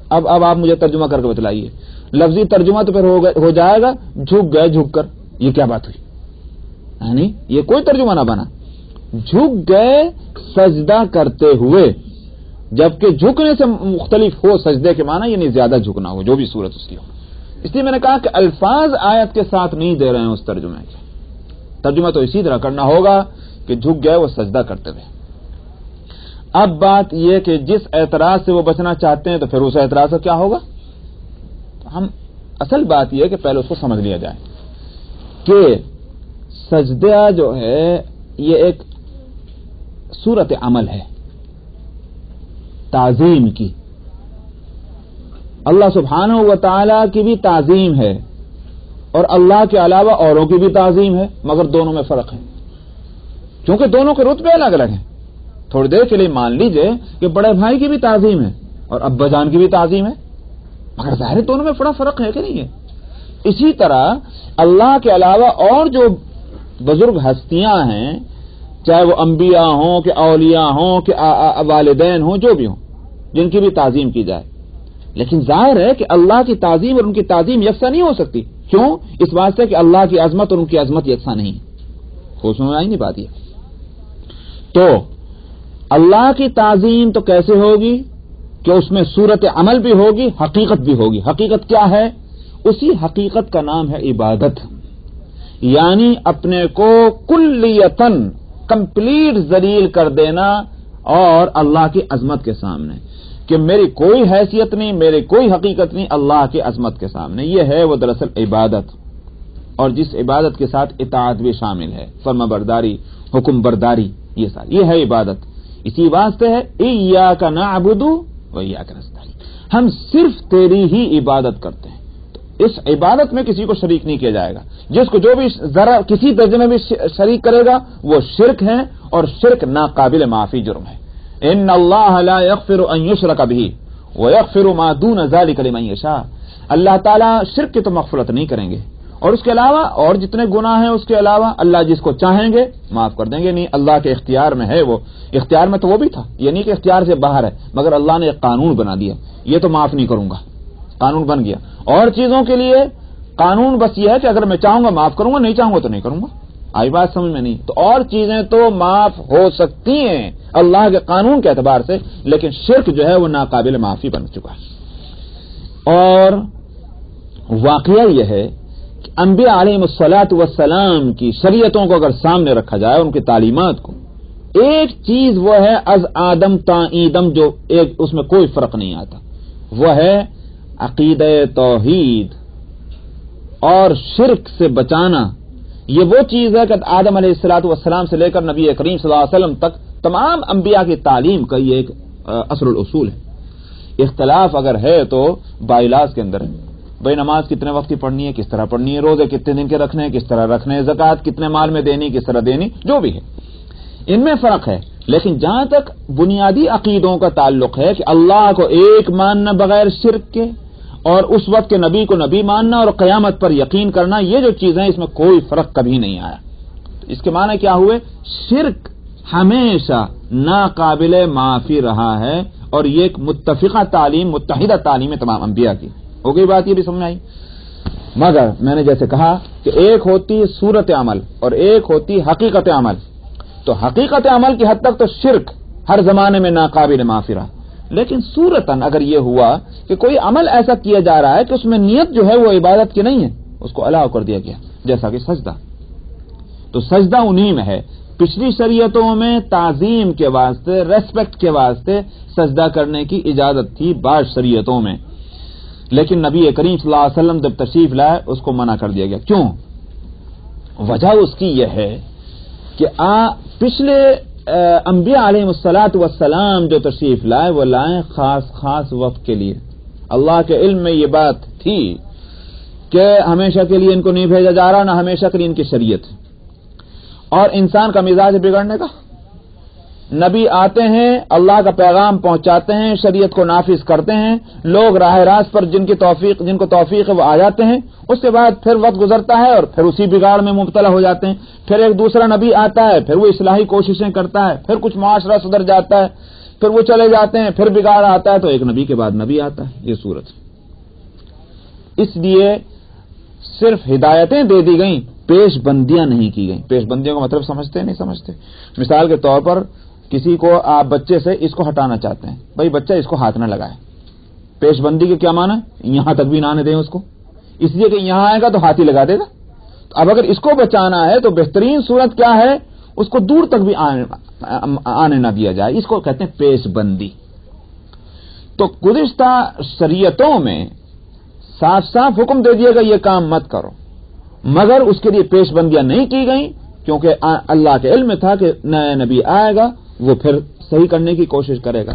اب آپ مجھے ترجمہ کر کے بتلائیے. لفظی ترجمہ تو پھر ہو جائے گا جھک گئے جھک کر. یہ کیا بات ہوئی؟ یعنی یہ کوئی ترجمہ نہ بنا. جھک گئے سجدہ کرتے ہوئے، جبکہ جھکنے سے مختلف ہو سجدے کے معنی یعنی زیادہ جھکنا ہو، جو بھی صورت اس کی ہو. اس لیے میں نے کہا کہ الفاظ آیت کے ساتھ نہیں دے رہے ہیں اس ترجمے کے. ترجمہ تو اسی طرح کرنا ہوگا کہ جھک گئے وہ سجدہ کرتے ہوئے. اب بات یہ کہ جس اعتراض سے وہ بچنا چاہتے ہیں تو پھر اس اعتراض کا کیا ہوگا. ہم اصل بات یہ کہ پہلے اس کو سمجھ لیا جائے کہ سجدہ جو ہے یہ ایک صورت عمل ہے تعظیم کی. اللہ سبحانہ و تعالی کی بھی تعظیم ہے اور اللہ کے علاوہ اوروں کی بھی تعظیم ہے، مگر دونوں میں فرق ہے کیونکہ دونوں کے رتبے الگ الگ ہیں. تھوڑی دیر کے لیے مان لیجئے کہ بڑے بھائی کی بھی تعظیم ہے اور ابا جان کی بھی تعظیم ہے، مگر ظاہر دونوں میں بڑا فرق ہے کہ نہیں ہے. اسی طرح اللہ کے علاوہ اور جو بزرگ ہستیاں ہیں، چاہے وہ انبیاء ہوں کہ اولیاء ہوں کہ والدین ہوں، جو بھی ہوں، جن کی بھی تعظیم کی جائے، لیکن ظاہر ہے کہ اللہ کی تعظیم اور ان کی تعظیم یکساں نہیں ہو سکتی. کیوں؟ اس واسطے کہ اللہ کی عظمت اور ان کی عظمت یکساں نہیں ہے. خوش میں آئی نہیں بات یہ. تو اللہ کی تعظیم تو کیسے ہوگی کہ اس میں صورت عمل بھی ہوگی، حقیقت بھی ہوگی. حقیقت کیا ہے؟ اسی حقیقت کا نام ہے عبادت، یعنی اپنے کو کلیتاً کمپلیٹ ذلیل کر دینا اور اللہ کی عظمت کے سامنے، کہ میری کوئی حیثیت نہیں، میری کوئی حقیقت نہیں اللہ کی عظمت کے سامنے. یہ ہے وہ دراصل عبادت، اور جس عبادت کے ساتھ اطاعت بھی شامل ہے، فرما برداری، حکم برداری، یہ ساری یہ ہے عبادت. اسی واسطے ہے ایاک نعبد و ایاک نستعین، ہم صرف تیری ہی عبادت کرتے ہیں. تو اس عبادت میں کسی کو شریک نہیں کیا جائے گا. جس کو جو بھی ذرا کسی درجے میں بھی شریک کرے گا وہ شرک ہے، اور شرک ناقابل معافی جرم ہے. ان اللہ لا یغفر ان یشرک به ویغفر ما دون ذلک لمن یشاء. اللہ تعالیٰ شرک کی تو مغفرت نہیں کریں گے، اور اس کے علاوہ اور جتنے گناہ ہیں اس کے علاوہ اللہ جس کو چاہیں گے معاف کر دیں گے. نہیں، اللہ کے اختیار میں ہے، وہ اختیار میں تو وہ بھی تھا، یہ نہیں کہ اختیار سے باہر ہے، مگر اللہ نے ایک قانون بنا دیا، یہ تو معاف نہیں کروں گا، قانون بن گیا. اور چیزوں کے لیے قانون بس یہ ہے کہ اگر میں چاہوں گا معاف کروں گا، نہیں چاہوں گا تو نہیں کروں گا. آئی بات سمجھ میں نہیں؟ تو اور چیزیں تو معاف ہو سکتی ہیں اللہ کے قانون کے اعتبار سے، لیکن شرک جو ہے وہ ناقابل معافی بن چکا ہے. اور واقعہ یہ ہے کہ انبیاء علیہم الصلاۃ والسلام کی شریعتوں کو اگر سامنے رکھا جائے، ان کی تعلیمات کو، ایک چیز وہ ہے از آدم تا ایدم جو ایک اس میں کوئی فرق نہیں آتا، وہ ہے عقیدہ توحید اور شرک سے بچانا. یہ وہ چیز ہے کہ آدم علیہ الصلوۃ والسلام سے لے کر نبی کریم صلی اللہ علیہ وسلم تک تمام انبیاء کی تعلیم کا یہ ایک اصل الاصول ہے. اختلاف اگر ہے تو باعلاج کے اندر ہے. بھائی نماز کتنے وقت کی پڑھنی ہے، کس طرح پڑھنی ہے، روزے کتنے دن کے رکھنے ہیں، کس طرح رکھنے ہیں، زکوٰۃ کتنے مال میں دینی، کس طرح دینی، جو بھی ہے ان میں فرق ہے. لیکن جہاں تک بنیادی عقیدوں کا تعلق ہے کہ اللہ کو ایک ماننا بغیر شرک کے، اور اس وقت کے نبی کو نبی ماننا اور قیامت پر یقین کرنا، یہ جو چیزیں اس میں کوئی فرق کبھی نہیں آیا. تو اس کے معنی کیا ہوئے؟ شرک ہمیشہ ناقابل معافی رہا ہے، اور یہ ایک متفقہ تعلیم، متحدہ تعلیم ہے تمام انبیاء کی. ہو گئی بات؟ یہ بھی سمجھ آئی. مگر میں نے جیسے کہا کہ ایک ہوتی صورت عمل اور ایک ہوتی حقیقت عمل. تو حقیقت عمل کی حد تک تو شرک ہر زمانے میں ناقابل معافی رہا، لیکن صورتاً اگر یہ ہوا کہ کوئی عمل ایسا کیا جا رہا ہے کہ اس میں نیت جو ہے وہ عبادت کی نہیں ہے، اس کو الاؤ کر دیا گیا، جیسا کہ سجدہ. تو سجدہ انہی میں ہے. پچھلی شریعتوں میں تعظیم کے واسطے، ریسپیکٹ کے واسطے سجدہ کرنے کی اجازت تھی بعض شریعتوں میں، لیکن نبی کریم صلی اللہ علیہ وسلم جب تشریف لائے اس کو منع کر دیا گیا. کیوں؟ وجہ اس کی یہ ہے کہ پچھلے انبیاء علیہ الصلاۃ والسلام جو تشریف لائے وہ لائے خاص وقت کے لیے. اللہ کے علم میں یہ بات تھی کہ ہمیشہ کے لیے ان کو نہیں بھیجا جا رہا، نہ ہمیشہ کے لیے ان کی شریعت. اور انسان کا مزاج بگڑنے کا. نبی آتے ہیں، اللہ کا پیغام پہنچاتے ہیں، شریعت کو نافذ کرتے ہیں، لوگ راہ راست پر جن کو توفیق ہے وہ آ جاتے ہیں. اس کے بعد پھر وقت گزرتا ہے اور پھر اسی بگاڑ میں مبتلا ہو جاتے ہیں. پھر ایک دوسرا نبی آتا ہے، پھر وہ اصلاحی کوششیں کرتا ہے، پھر کچھ معاشرہ سدھر جاتا ہے، پھر وہ چلے جاتے ہیں، پھر بگاڑ آتا ہے، تو ایک نبی کے بعد نبی آتا ہے. یہ صورت. اس لیے صرف ہدایتیں دے دی گئیں، پیش بندیاں نہیں کی گئیں. پیش بندیوں کا مطلب سمجھتے نہیں سمجھتے؟ مثال کے طور پر کسی کو آپ بچے سے اس کو ہٹانا چاہتے ہیں، بھائی بچہ اس کو ہاتھ نہ لگائے. پیش بندی کے کیا معنی؟ یہاں تک بھی نہ آنے دیں اس کو، اس لیے کہ یہاں آئے گا تو ہاتھ ہی لگا دے گا. تو اب اگر اس کو بچانا ہے تو بہترین صورت کیا ہے؟ اس کو دور تک بھی آنے نہ دیا جائے. اس کو کہتے ہیں پیش بندی. تو گزشتہ شریعتوں میں صاف صاف حکم دے دیا گا یہ کام مت کرو، مگر اس کے لیے پیش بندیاں نہیں کی گئیں، کیونکہ اللہ کے علم میں تھا کہ نیا نبی آئے گا وہ پھر صحیح کرنے کی کوشش کرے گا.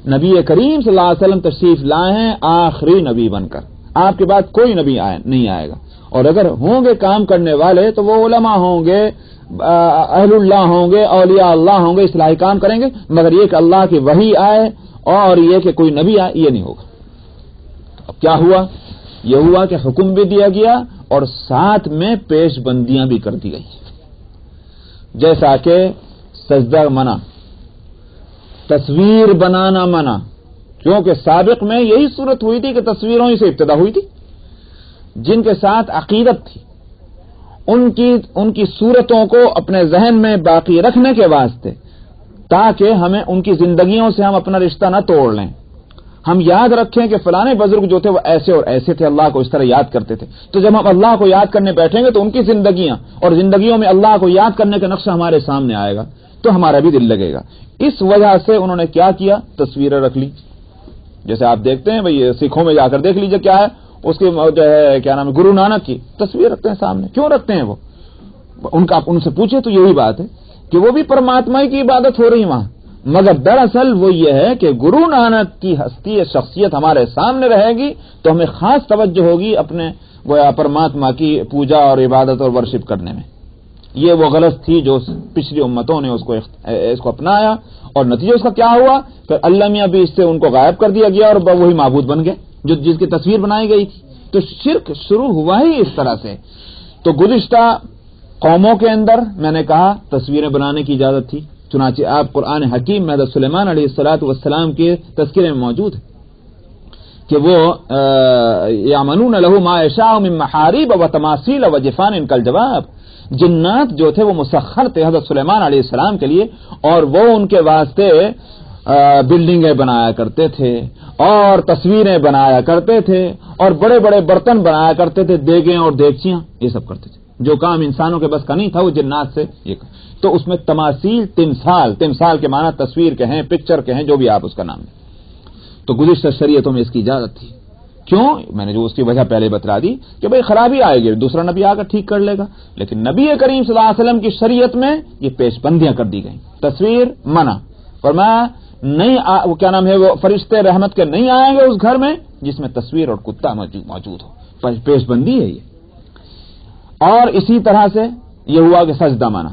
نبی کریم صلی اللہ علیہ وسلم تشریف لائے ہیں آخری نبی بن کر. آپ کے بعد کوئی نبی نہیں آئے گا، اور اگر ہوں گے کام کرنے والے تو وہ علماء ہوں گے، اہل اللہ ہوں گے، اولیاء اللہ ہوں گے، اصلاحی کام کریں گے. مگر یہ کہ اللہ کی وحی آئے اور یہ کہ کوئی نبی آئے، یہ نہیں ہوگا. اب کیا ہوا؟ یہ ہوا کہ حکم بھی دیا گیا اور ساتھ میں پیش بندیاں بھی کر دی گئی، جیسا کہ سجدہ منع، تصویر بنانا منع، کیونکہ سابق میں یہی صورت ہوئی تھی کہ تصویروں ہی سے ابتدا ہوئی تھی. جن کے ساتھ عقیدت تھی ان کی صورتوں کو اپنے ذہن میں باقی رکھنے کے واسطے، تاکہ ہمیں ان کی زندگیوں سے ہم اپنا رشتہ نہ توڑ لیں. ہم یاد رکھیں کہ فلانے بزرگ جو تھے وہ ایسے اور ایسے تھے، اللہ کو اس طرح یاد کرتے تھے. تو جب ہم اللہ کو یاد کرنے بیٹھیں گے تو ان کی زندگیاں اور زندگیوں میں اللہ کو یاد کرنے کا نقشہ ہمارے سامنے آئے گا تو ہمارا بھی دل لگے گا. اس وجہ سے انہوں نے کیا کیا؟ تصویریں رکھ لی. جیسے آپ دیکھتے ہیں بھئی سکھوں میں جا کر دیکھ لیجئے کیا ہے، اس کی جو ہے کیا نام ہے، گرو نانک کی تصویر رکھتے ہیں سامنے. کیوں رکھتے ہیں وہ؟ ان سے پوچھے تو یہی بات ہے کہ وہ بھی پرماتما کی عبادت ہو رہی وہاں، مگر دراصل وہ یہ ہے کہ گرو نانک کی ہستی شخصیت ہمارے سامنے رہے گی تو ہمیں خاص توجہ ہوگی اپنے پرماتما کی پوجا اور عبادت اور ورشپ کرنے میں. یہ وہ غلط تھی جو پچھلی امتوں نے اس کو اپنایا، اور نتیجہ اس کا کیا ہوا؟ پھر اللہ میاں بھی اس سے ان کو غائب کر دیا گیا اور وہی معبود بن گئے جس کی تصویر بنائی گئی تھی. تو شرک شروع ہوا ہی اس طرح سے. تو گزشتہ قوموں کے اندر میں نے کہا تصویریں بنانے کی اجازت تھی، چنانچہ آپ قرآن حکیم میں حضرت سلیمان علیہ الصلوۃ والسلام کے تذکرے میں موجود ہے کہ وہ یعملون له ما یشاء من محارب وتماثیل وجفان کالجواب. جنات جو تھے وہ مسخر تھے حضرت سلیمان علیہ السلام کے لیے، اور وہ ان کے واسطے بلڈنگیں بنایا کرتے تھے اور تصویریں بنایا کرتے تھے اور بڑے بڑے برتن بنایا کرتے تھے، دیگیں اور دیگچیاں، یہ سب کرتے تھے. جو کام انسانوں کے بس کا نہیں تھا وہ جنات سے یہ کام. تو اس میں تماثیل، تمثال کے معنی تصویر کے ہیں، پکچر کے ہیں، جو بھی آپ اس کا نام لیں. تو گزشتہ شریعتوں میں اس کی اجازت تھی. کیوں؟ میں نے جو اس کی وجہ پہلے بتلا دی کہ بھئی خرابی آئے گی، دوسرا نبی آ کر ٹھیک کر لے گا. لیکن نبی کریم صلی اللہ علیہ وسلم کی شریعت میں یہ پیش بندیاں کر دی گئیں. تصویر منع، فرمایا نہیں وہ کیا نام ہے، وہ فرشتے رحمت کے نہیں آئیں گے اس گھر میں جس میں تصویر اور کتا موجود ہو. پیش بندی ہے یہ. اور اسی طرح سے یہ ہوا کہ سجدہ منع.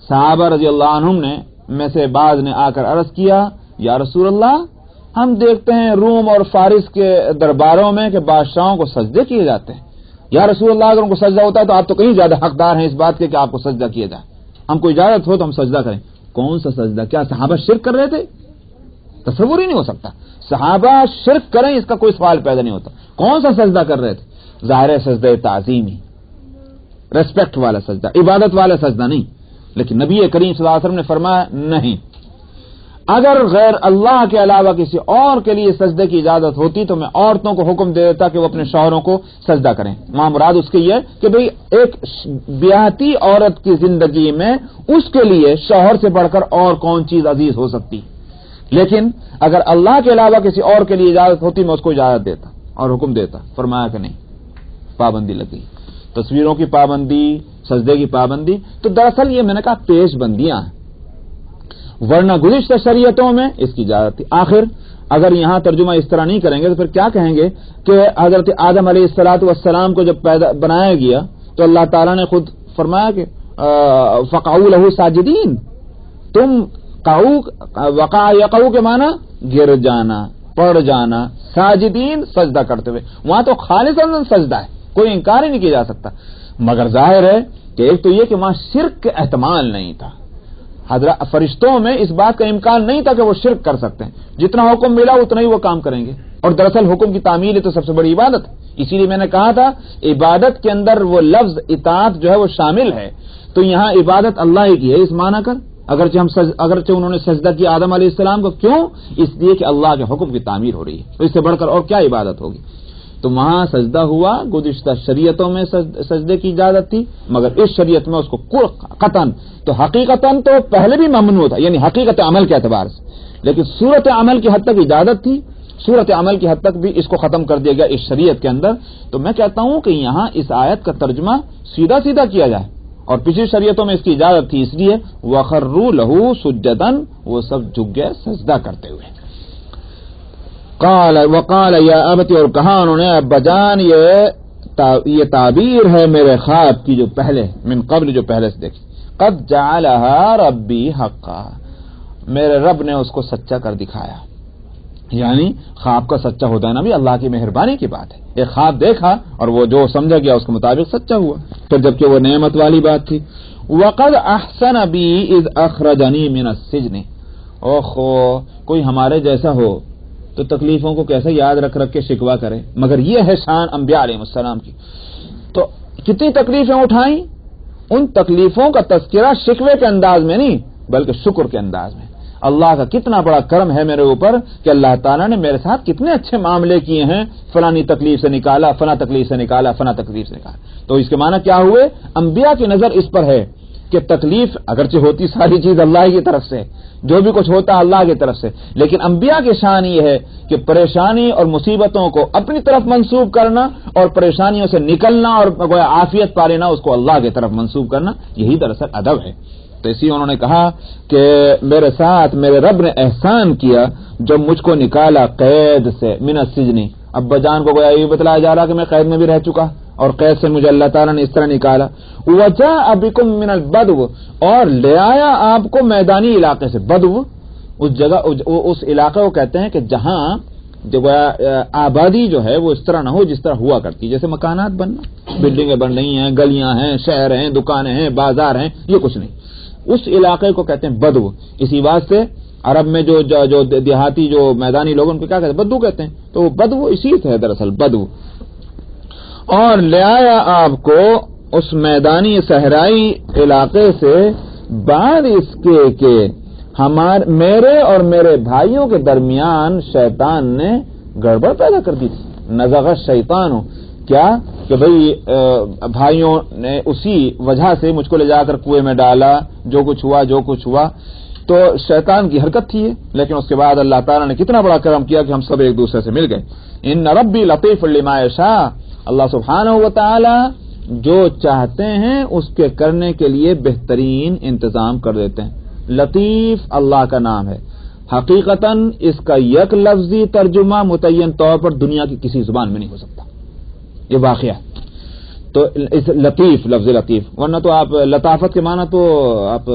صحابہ رضی اللہ عنہم نے میں سے بعض نے آ کر عرض کیا، یا رسول اللہ ہم دیکھتے ہیں روم اور فارس کے درباروں میں کہ بادشاہوں کو سجدے کیے جاتے ہیں. یا رسول اللہ اگر ان کو سجدہ ہوتا ہے تو آپ تو کہیں زیادہ حقدار ہیں اس بات کے کہ آپ کو سجدہ کیا جائے. ہم کو اجازت ہو تو ہم سجدہ کریں. کون سا سجدہ؟ کیا صحابہ شرک کر رہے تھے؟ تصور ہی نہیں ہو سکتا. صحابہ شرک کریں اس کا کوئی سوال پیدا نہیں ہوتا. کون سا سجدہ کر رہے تھے؟ ظاہر سجدہ تعظیمی، ریسپیکٹ والا سجدہ، عبادت والا سجدہ نہیں. لیکن نبی کریم صلی اللہ علیہ وسلم نے فرمایا نہیں، اگر غیر اللہ کے علاوہ کسی اور کے لیے سجدے کی اجازت ہوتی تو میں عورتوں کو حکم دے دیتا کہ وہ اپنے شوہروں کو سجدہ کریں. ماں مراد اس کی یہ کہ بھئی ایک بیاہتی عورت کی زندگی میں اس کے لیے شوہر سے بڑھ کر اور کون چیز عزیز ہو سکتی. لیکن اگر اللہ کے علاوہ کسی اور کے لیے اجازت ہوتی میں اس کو اجازت دیتا اور حکم دیتا. فرمایا کہ نہیں، پابندی لگی. تصویروں کی پابندی، سجدے کی پابندی. تو دراصل یہ میں نے کہا پیش بندیاں ہیں، ورنہ گزشتہ شریعتوں میں اس کی اجازت تھی. آخر اگر یہاں ترجمہ اس طرح نہیں کریں گے تو پھر کیا کہیں گے کہ حضرت آدم علیہ الصلوۃ والسلام کو جب بنایا گیا تو اللہ تعالیٰ نے خود فرمایا کہ فقعوا لہ ساجدین. تم وقع یقعو کے معنی گر جانا، پڑ جانا، ساجدین سجدہ کرتے ہوئے. وہاں تو خالصاً سجدہ ہے، کوئی انکار ہی نہیں کیا جا سکتا. مگر ظاہر ہے کہ ایک تو یہ کہ وہاں شرک کا احتمال نہیں تھا. حضرت فرشتوں میں اس بات کا امکان نہیں تھا کہ وہ شرک کر سکتے ہیں. جتنا حکم ملا اتنا ہی وہ کام کریں گے. اور دراصل حکم کی تعمیل تو سب سے بڑی عبادت ہے. اسی لیے میں نے کہا تھا عبادت کے اندر وہ لفظ اطاعت جو ہے وہ شامل ہے. تو یہاں عبادت اللہ ہی کی ہے اس معنی کر، اگرچہ انہوں نے سجدہ کیا آدم علیہ السلام کو. کیوں؟ اس لیے کہ اللہ کے حکم کی تعمیر ہو رہی ہے. تو اس سے بڑھ کر اور کیا عبادت ہوگی. تو وہاں سجدہ ہوا. گزشتہ شریعتوں میں سجدے کی اجازت تھی، مگر اس شریعت میں اس کو قطعاً تو حقیقتاً تو پہلے بھی ممنوع تھا، یعنی حقیقت عمل کے اعتبار سے. لیکن صورت عمل کی حد تک اجازت تھی، صورت عمل کی حد تک بھی اس کو ختم کر دیا گیا اس شریعت کے اندر. تو میں کہتا ہوں کہ یہاں اس آیت کا ترجمہ سیدھا سیدھا کیا جائے اور پچھلی شریعتوں میں اس کی اجازت تھی، اس لیے وَخَرُّوا لَهُ سُجَّدًا، وہ سب جھک گئے سجدہ کرتے ہوئے. وقال یا ابت، اور کہا انہوں نے ابا جان یہ تعبیر ہے میرے خواب کی جو پہلے من قبل جو پہلے سے دیکھی، قد جعلها ربی حقا، میرے رب نے اس کو سچا کر دکھایا. یعنی خواب کا سچا ہوتا ہے نا بھی اللہ کی مہربانی کی بات ہے. ایک خواب دیکھا اور وہ جو سمجھا گیا اس کے مطابق سچا ہوا، پھر جبکہ وہ نعمت والی بات تھی. وقد احسن بی اذ اخرجنی من السجن، اوہو کوئی ہمارے جیسا ہو تو تکلیفوں کو کیسے یاد رکھ کے شکوہ کرے، مگر یہ ہے شان انبیاء علیہ السلام کی. تو کتنی تکلیفیں اٹھائیں، ان تکلیفوں کا تذکرہ شکوے کے انداز میں نہیں بلکہ شکر کے انداز میں. اللہ کا کتنا بڑا کرم ہے میرے اوپر کہ اللہ تعالیٰ نے میرے ساتھ کتنے اچھے معاملے کیے ہیں، فلانی تکلیف سے نکالا، فلاں تکلیف سے نکالا، فلاں تکلیف سے نکالا. تو اس کے معنی کیا ہوئے، انبیاء کی نظر اس پر ہے کہ تکلیف اگرچہ ہوتی ساری چیز اللہ کی طرف سے، جو بھی کچھ ہوتا اللہ کی طرف سے، لیکن انبیاء کی شان یہ ہے کہ پریشانی اور مصیبتوں کو اپنی طرف منسوب کرنا اور پریشانیوں سے نکلنا اور گویا عافیت پا لینا اس کو اللہ کی طرف منسوب کرنا، یہی دراصل ادب ہے. تو اسی انہوں نے کہا کہ میرے ساتھ میرے رب نے احسان کیا جب مجھ کو نکالا قید سے، من السجن. ابا جان کو گویا یہ بتلایا جا رہا کہ میں قید میں بھی رہ چکا اور قید سے مجھے اللہ تعالیٰ نے اس طرح نکالا. وجاء بكم من البدو، اور لے آیا آپ کو میدانی علاقے سے. بدو اس جگہ اس علاقے کو کہتے ہیں کہ جہاں جو آبادی جو ہے وہ اس طرح نہ ہو جس طرح ہوا کرتی، جیسے مکانات بننا، بلڈنگیں بن رہی ہیں، گلیاں ہیں، شہر ہیں، دکانیں ہیں، بازار ہیں، یہ کچھ نہیں. اس علاقے کو کہتے ہیں بدو. اسی بات سے عرب میں جو دیہاتی جو میدانی لوگ ان کو کیا کہتے ہیں، بدو کہتے ہیں. تو وہ بدو اسی سے ہے دراصل بدو. اور لے آیا آپ کو اس میدانی صحرائی علاقے سے بعد اس کے کہ میرے اور میرے بھائیوں کے درمیان شیطان نے گڑبڑ پیدا کر دی تھی. نزغ الشیطان، کیا کہ بھئی بھائیوں نے اسی وجہ سے مجھ کو لے جا کر کنویں میں ڈالا، جو کچھ ہوا تو شیطان کی حرکت تھی. لیکن اس کے بعد اللہ تعالیٰ نے کتنا بڑا کرم کیا کہ ہم سب ایک دوسرے سے مل گئے. ان ربی لطیف لما یشاء، اللہ سبحانہ و تعالی جو چاہتے ہیں اس کے کرنے کے لیے بہترین انتظام کر دیتے ہیں. لطیف اللہ کا نام ہے. حقیقتاً اس کا یک لفظی ترجمہ متعین طور پر دنیا کی کسی زبان میں نہیں ہو سکتا، یہ واقعہ. تو اس لطیف، لفظ لطیف، ورنہ تو آپ لطافت کے معنی تو آپ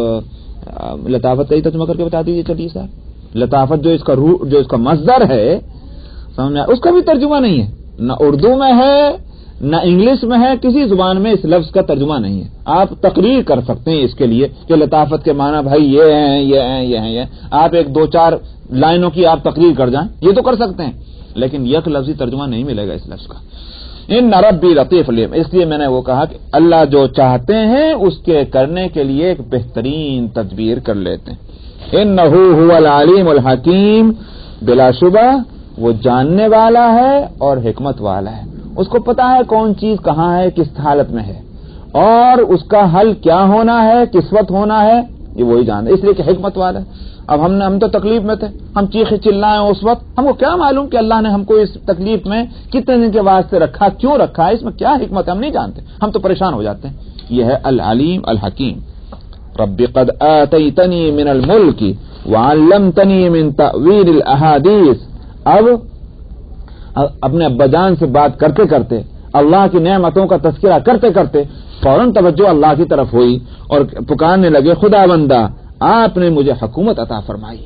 لطافت کا ہی ترجمہ کر کے بتا دیجیے. چلیے صاحب، لطافت جو اس کا روح، جو اس کا مصدر ہے، سمجھ میں اس کا بھی ترجمہ نہیں ہے، نہ اردو میں ہے نہ انگلش میں ہے، کسی زبان میں اس لفظ کا ترجمہ نہیں ہے. آپ تقریر کر سکتے ہیں اس کے لیے کہ لطافت کے معنی بھائی یہ ہیں، یہ ہیں، یہ ہیں، یہ. آپ ایک دو چار لائنوں کی آپ تقریر کر جائیں، یہ تو کر سکتے ہیں، لیکن یک لفظی ترجمہ نہیں ملے گا اس لفظ کا. ان ربی لطیف لما، اس لیے میں نے وہ کہا کہ اللہ جو چاہتے ہیں اس کے کرنے کے لیے ایک بہترین تدبیر کر لیتے ہیں. انہ هو العلیم الحکیم، بلا شبہ وہ جاننے والا ہے اور حکمت والا ہے. اس کو پتا ہے کون چیز کہاں ہے، کس حالت میں ہے، اور اس کا حل کیا ہونا ہے، کس وقت ہونا ہے، یہ وہی جانتا ہے. اس لیے کہ حکمت والا ہے. اب ہم تو تکلیف میں تھے، ہم چیخے چلائیں اس وقت، ہم کو کیا معلوم کہ اللہ نے ہم کو اس تکلیف میں کتنے دن کے واسطے رکھا، کیوں رکھا ہے، اس میں کیا حکمت ہے، ہم نہیں جانتے، ہم تو پریشان ہو جاتے ہیں. یہ ہے العلیم الحکیم. رب قد آتیتنی من الملک وعلمتنی من تأویل الاحادیث. اب اپنے ابا جان سے بات کرتے کرتے، اللہ کی نعمتوں کا تذکرہ کرتے کرتے فوراً توجہ اللہ کی طرف ہوئی اور پکارنے لگے، خدا بندہ آپ نے مجھے حکومت عطا فرمائی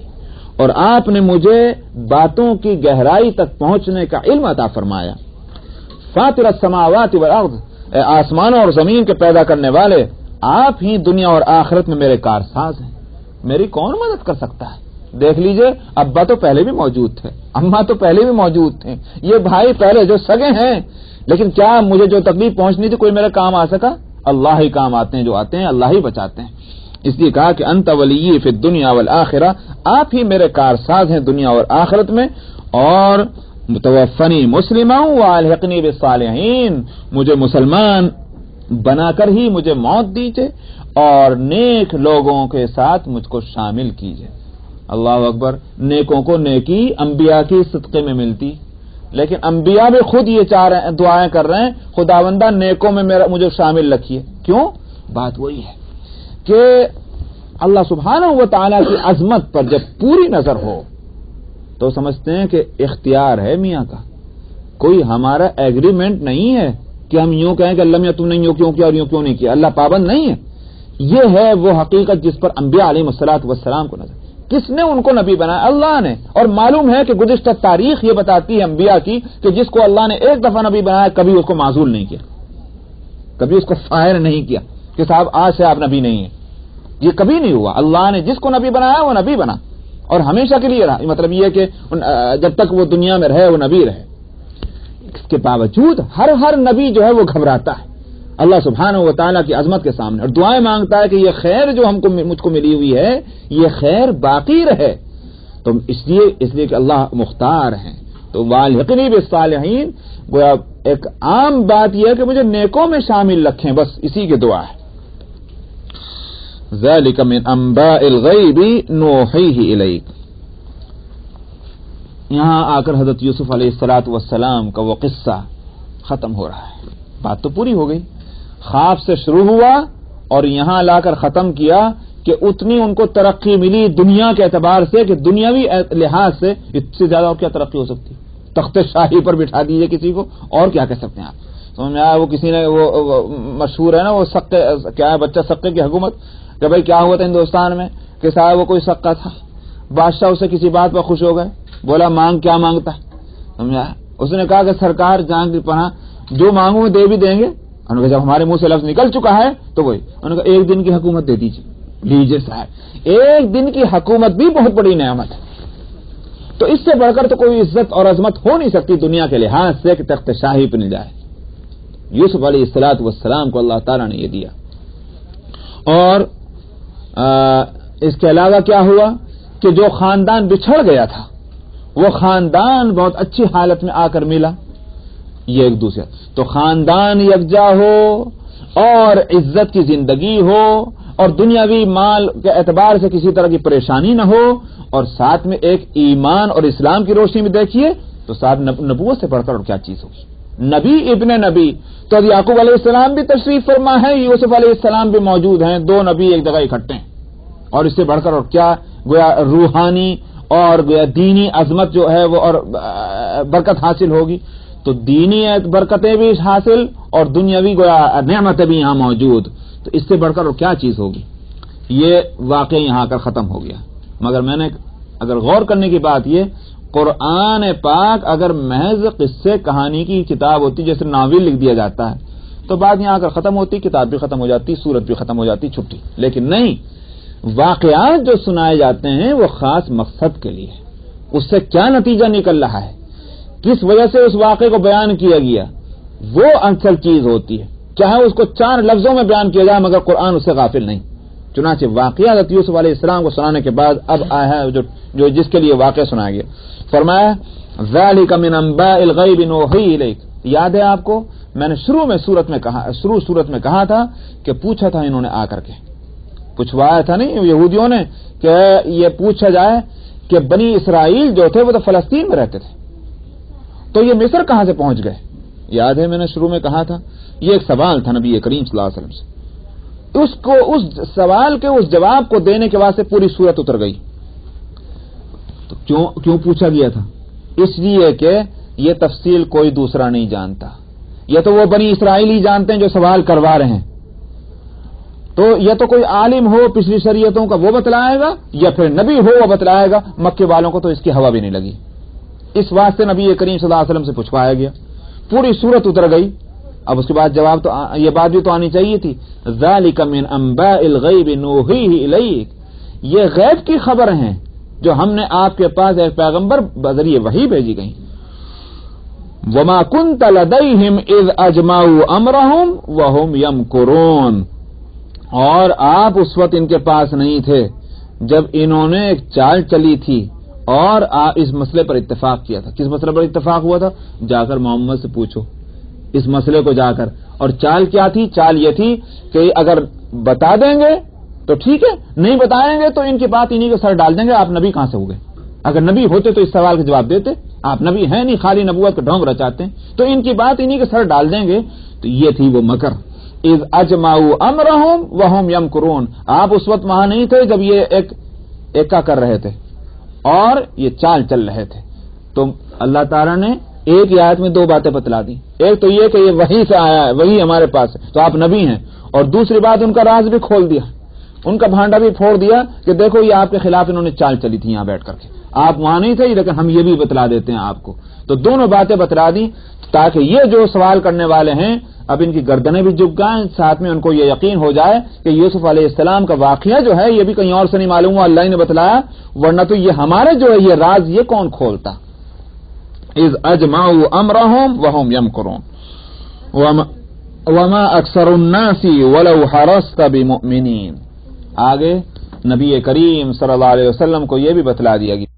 اور آپ نے مجھے باتوں کی گہرائی تک پہنچنے کا علم عطا فرمایا. فاطر السماوات والارض، آسمانوں اور زمین کے پیدا کرنے والے آپ ہی دنیا اور آخرت میں میرے کارساز ہیں، میری کون مدد کر سکتا ہے. دیکھ لیجئے، ابا تو پہلے بھی موجود تھے، اماں تو پہلے بھی موجود تھے، یہ بھائی پہلے جو سگے ہیں، لیکن کیا مجھے جو تکلیف پہنچنی تھی کوئی میرے کام آ سکا؟ اللہ ہی کام آتے ہیں، جو آتے ہیں اللہ ہی بچاتے ہیں. اس لیے کہا کہ انت ولی فی الدنیا والآخرہ، آپ ہی میرے کارساز ہیں دنیا اور آخرت میں. اور متوفنی مسلما والحقنی بالصالحین، مجھے مسلمان بنا کر ہی مجھے موت دیجئے اور نیک لوگوں کے ساتھ مجھ کو شامل کیجئے. اللہ اکبر. نیکوں کو نیکی انبیاء کی صدقے میں ملتی، لیکن انبیاء بھی خود یہ دعائیں کر رہے ہیں، خداوندہ نیکوں میں مجھے شامل رکھیے. کیوں؟ بات وہی ہے کہ اللہ سبحانہ و تعالیٰ کی عظمت پر جب پوری نظر ہو تو سمجھتے ہیں کہ اختیار ہے میاں کا، کوئی ہمارا ایگریمنٹ نہیں ہے کہ ہم یوں کہیں کہ اللہ میاں تم نے یوں کیوں کیا اور یوں کیوں نہیں کیا، اللہ پابند نہیں ہے. یہ ہے وہ حقیقت جس پر انبیاء علیہ الصلوۃ والسلام کو نظر. کس نے ان کو نبی بنایا؟ اللہ نے. اور معلوم ہے کہ گزشتہ تاریخ یہ بتاتی ہے انبیاء کی کہ جس کو اللہ نے ایک دفعہ نبی بنایا کبھی اس کو معزول نہیں کیا، کبھی اس کو فائر نہیں کیا کہ صاحب آج سے آپ نبی نہیں ہیں. یہ کبھی نہیں ہوا. اللہ نے جس کو نبی بنایا وہ نبی بنا اور ہمیشہ کے لیے رہا. مطلب یہ کہ جب تک وہ دنیا میں رہے وہ نبی رہے. اس کے باوجود ہر نبی جو ہے وہ گھبراتا ہے اللہ سبحانہ و تعالیٰ کی عظمت کے سامنے اور دعائیں مانگتا ہے کہ یہ خیر جو مجھ کو ملی ہوئی ہے یہ خیر باقی رہے. تو اس لیے کہ اللہ مختار ہیں. تو والحقنی بالصالحین گویا ایک عام بات یہ ہے کہ مجھے نیکوں میں شامل رکھیں، بس اسی کی دعا ہے. ذالک من انباء الغیب نوحیہ الیک. یہاں آ کر حضرت یوسف علیہ الصلوۃ والسلام کا وہ قصہ ختم ہو رہا ہے. بات تو پوری ہو گئی، خواب سے شروع ہوا اور یہاں لا کر ختم کیا کہ اتنی ان کو ترقی ملی دنیا کے اعتبار سے کہ دنیاوی لحاظ سے اس سے زیادہ اور کیا ترقی ہو سکتی. تخت شاہی پر بٹھا دیجئے کسی کو اور کیا کہہ سکتے ہیں آپ. سمجھ میں آیا؟ وہ کسی نے وہ مشہور ہے نا وہ سقے، کیا ہے بچہ سقے کی حکومت، کہ بھائی کیا ہوا تھا ہندوستان میں کہ صاحب وہ کوئی سقہ تھا، بادشاہ اسے کسی بات پر خوش ہو گئے، بولا مانگ کیا مانگتا ہے. سمجھا؟ اس نے کہا کہ سرکار جان کی پناہ جو مانگوں دے بھی دیں گے. انہوں نے کہا جب ہمارے منہ سے لفظ نکل چکا ہے تو وہی. انہوں نے کہا ایک دن کی حکومت دے دیجیے. لیجیے صاحب، ایک دن کی حکومت بھی بہت بڑی نعمت ہے. تو اس سے بڑھ کر تو کوئی عزت اور عظمت ہو نہیں سکتی دنیا کے لحاظ سے کہ تخت شاہی پہ مل جائے. یوسف علیہ الصلوۃ والسلام کو اللہ تعالیٰ نے یہ دیا. اور اس کے علاوہ کیا ہوا کہ جو خاندان بچھڑ گیا تھا وہ خاندان بہت اچھی حالت میں آ کر ملا. یہ ایک دوسرے تو خاندان یکجا ہو اور عزت کی زندگی ہو اور دنیاوی مال کے اعتبار سے کسی طرح کی پریشانی نہ ہو اور ساتھ میں ایک ایمان اور اسلام کی روشنی میں دیکھیے تو ساتھ نبوت سے بڑھ کر اور کیا چیز ہوگی. نبی ابن نبی. تو اب یعقوب علیہ السلام بھی تشریف فرما ہے، یوسف علیہ السلام بھی موجود ہیں، دو نبی ایک جگہ اکٹھے ہیں. اور اس سے بڑھ کر اور کیا گویا روحانی اور گویا دینی عظمت جو ہے وہ اور برکت حاصل ہوگی. تو دینی برکتیں بھی حاصل اور دنیاوی گویا نعمتیں بھی یہاں موجود. تو اس سے بڑھ کر اور کیا چیز ہوگی. یہ واقعہ یہاں کر ختم ہو گیا. مگر میں نے اگر غور کرنے کی بات یہ، قرآن پاک اگر محض قصے کہانی کی کتاب ہوتی جیسے ناول لکھ دیا جاتا ہے تو بات یہاں کر ختم ہوتی، کتاب بھی ختم ہو جاتی، سورت بھی ختم ہو جاتی، چھٹی. لیکن نہیں، واقعات جو سنائے جاتے ہیں وہ خاص مقصد کے لیے. اس سے کیا نتیجہ نکل رہا ہے، کس وجہ سے اس واقعے کو بیان کیا گیا، وہ اصل چیز ہوتی ہے. چاہے اس کو 4 لفظوں میں بیان کیا جائے مگر قرآن اس سے غافل نہیں. چنانچہ واقعہ حضرت یوسف علیہ السلام کو سنانے کے بعد اب آیا ہے جو جس کے لیے واقعہ سنایا گیا. فرمایا ذالک من انباء الغیب نوحی الیک. یاد ہے آپ کو میں نے شروع صورت میں کہا تھا کہ پوچھا تھا انہوں نے آ کر کے پوچھوایا تھا نہیں یہودیوں نے کہ یہ پوچھا جائے کہ بنی اسرائیل جو تھے وہ تو فلسطین میں رہتے تھے تو یہ مصر کہاں سے پہنچ گئے. یاد ہے میں نے شروع میں کہا تھا یہ ایک سوال تھا نبی کریم صلی اللہ علیہ وسلم سے. اس سوال کے اس جواب کو دینے کے واسطے پوری سورت اتر گئی. تو کیوں پوچھا گیا تھا؟ اس لیے کہ یہ تفصیل کوئی دوسرا نہیں جانتا. یہ تو وہ بنی اسرائیل ہی جانتے ہیں جو سوال کروا رہے ہیں. تو یہ تو کوئی عالم ہو پچھلی شریعتوں کا وہ بتلائے گا یا پھر نبی ہو وہ بتلائے گا. مکے والوں کو تو اس کی ہوا بھی نہیں لگی. اس واسطے نبی کریم صلی اللہ علیہ وسلم سے پوچھوایا گیا. پوری سورت اتر گئی. اب اس کے بعد جواب تو یہ بات بھی تو آنی چاہیے تھی. ذالک من انباء الغیب نوحیہ الیک. یہ غیب کی خبر ہیں جو ہم نے آپ کے پاس ایک پیغمبر بذریعہ وحی بھیجی گئی. وما كنت لديهم اذ اجمعوا امرهم وهم يمكرون. اور آپ اس وقت ان کے پاس نہیں تھے جب انہوں نے ایک چال چلی تھی اور اس مسئلے پر اتفاق کیا تھا. کس مسئلے پر اتفاق ہوا تھا؟ جا کر محمد سے پوچھو اس مسئلے کو جا کر. اور چال کیا تھی؟ چال یہ تھی کہ اگر بتا دیں گے تو ٹھیک ہے، نہیں بتائیں گے تو ان کی بات انہی کے سر ڈال دیں گے. آپ نبی کہاں سے ہو گئے؟ اگر نبی ہوتے تو اس سوال کا جواب دیتے. آپ نبی ہیں نہیں، خالی نبوت کا ڈھونگ رچاتے ہیں تو ان کی بات انہی کے سر ڈال دیں گے. تو یہ تھی وہ مکر. اذ اجمعوا امرهم وهم يمكرون، آپ اس وقت وہاں نہیں تھے جب یہ ایکا کر رہے تھے اور یہ چال چل رہے تھے. تو اللہ تعالیٰ نے ایک ہی آیت میں دو باتیں بتلا دی. ایک تو یہ کہ یہ وحی سے آیا ہے، وہی ہمارے پاس ہے تو آپ نبی ہیں، اور دوسری بات ان کا راز بھی کھول دیا، ان کا بھانڈا بھی پھوڑ دیا کہ دیکھو یہ آپ کے خلاف انہوں نے چال چلی تھی یہاں بیٹھ کر کے، آپ وہاں نہیں تھے لیکن ہم یہ بھی بتلا دیتے ہیں آپ کو. تو دونوں باتیں بتلا دی تاکہ یہ جو سوال کرنے والے ہیں اب ان کی گردنیں بھی جھک گائیں، ساتھ میں ان کو یہ یقین ہو جائے کہ یوسف علیہ السلام کا واقعہ جو ہے یہ بھی کہیں اور سے نہیں معلوم ہوا، اللہ ہی نے بتلایا، ورنہ تو یہ ہمارے جو ہے یہ راز یہ کون کھولتا. اذ اجمعوا امرهم وهم يمكرون وما اکثر الناس ولو حرصت بمؤمنین. آگے نبی کریم صلی اللہ علیہ وسلم کو یہ بھی بتلا دیا گیا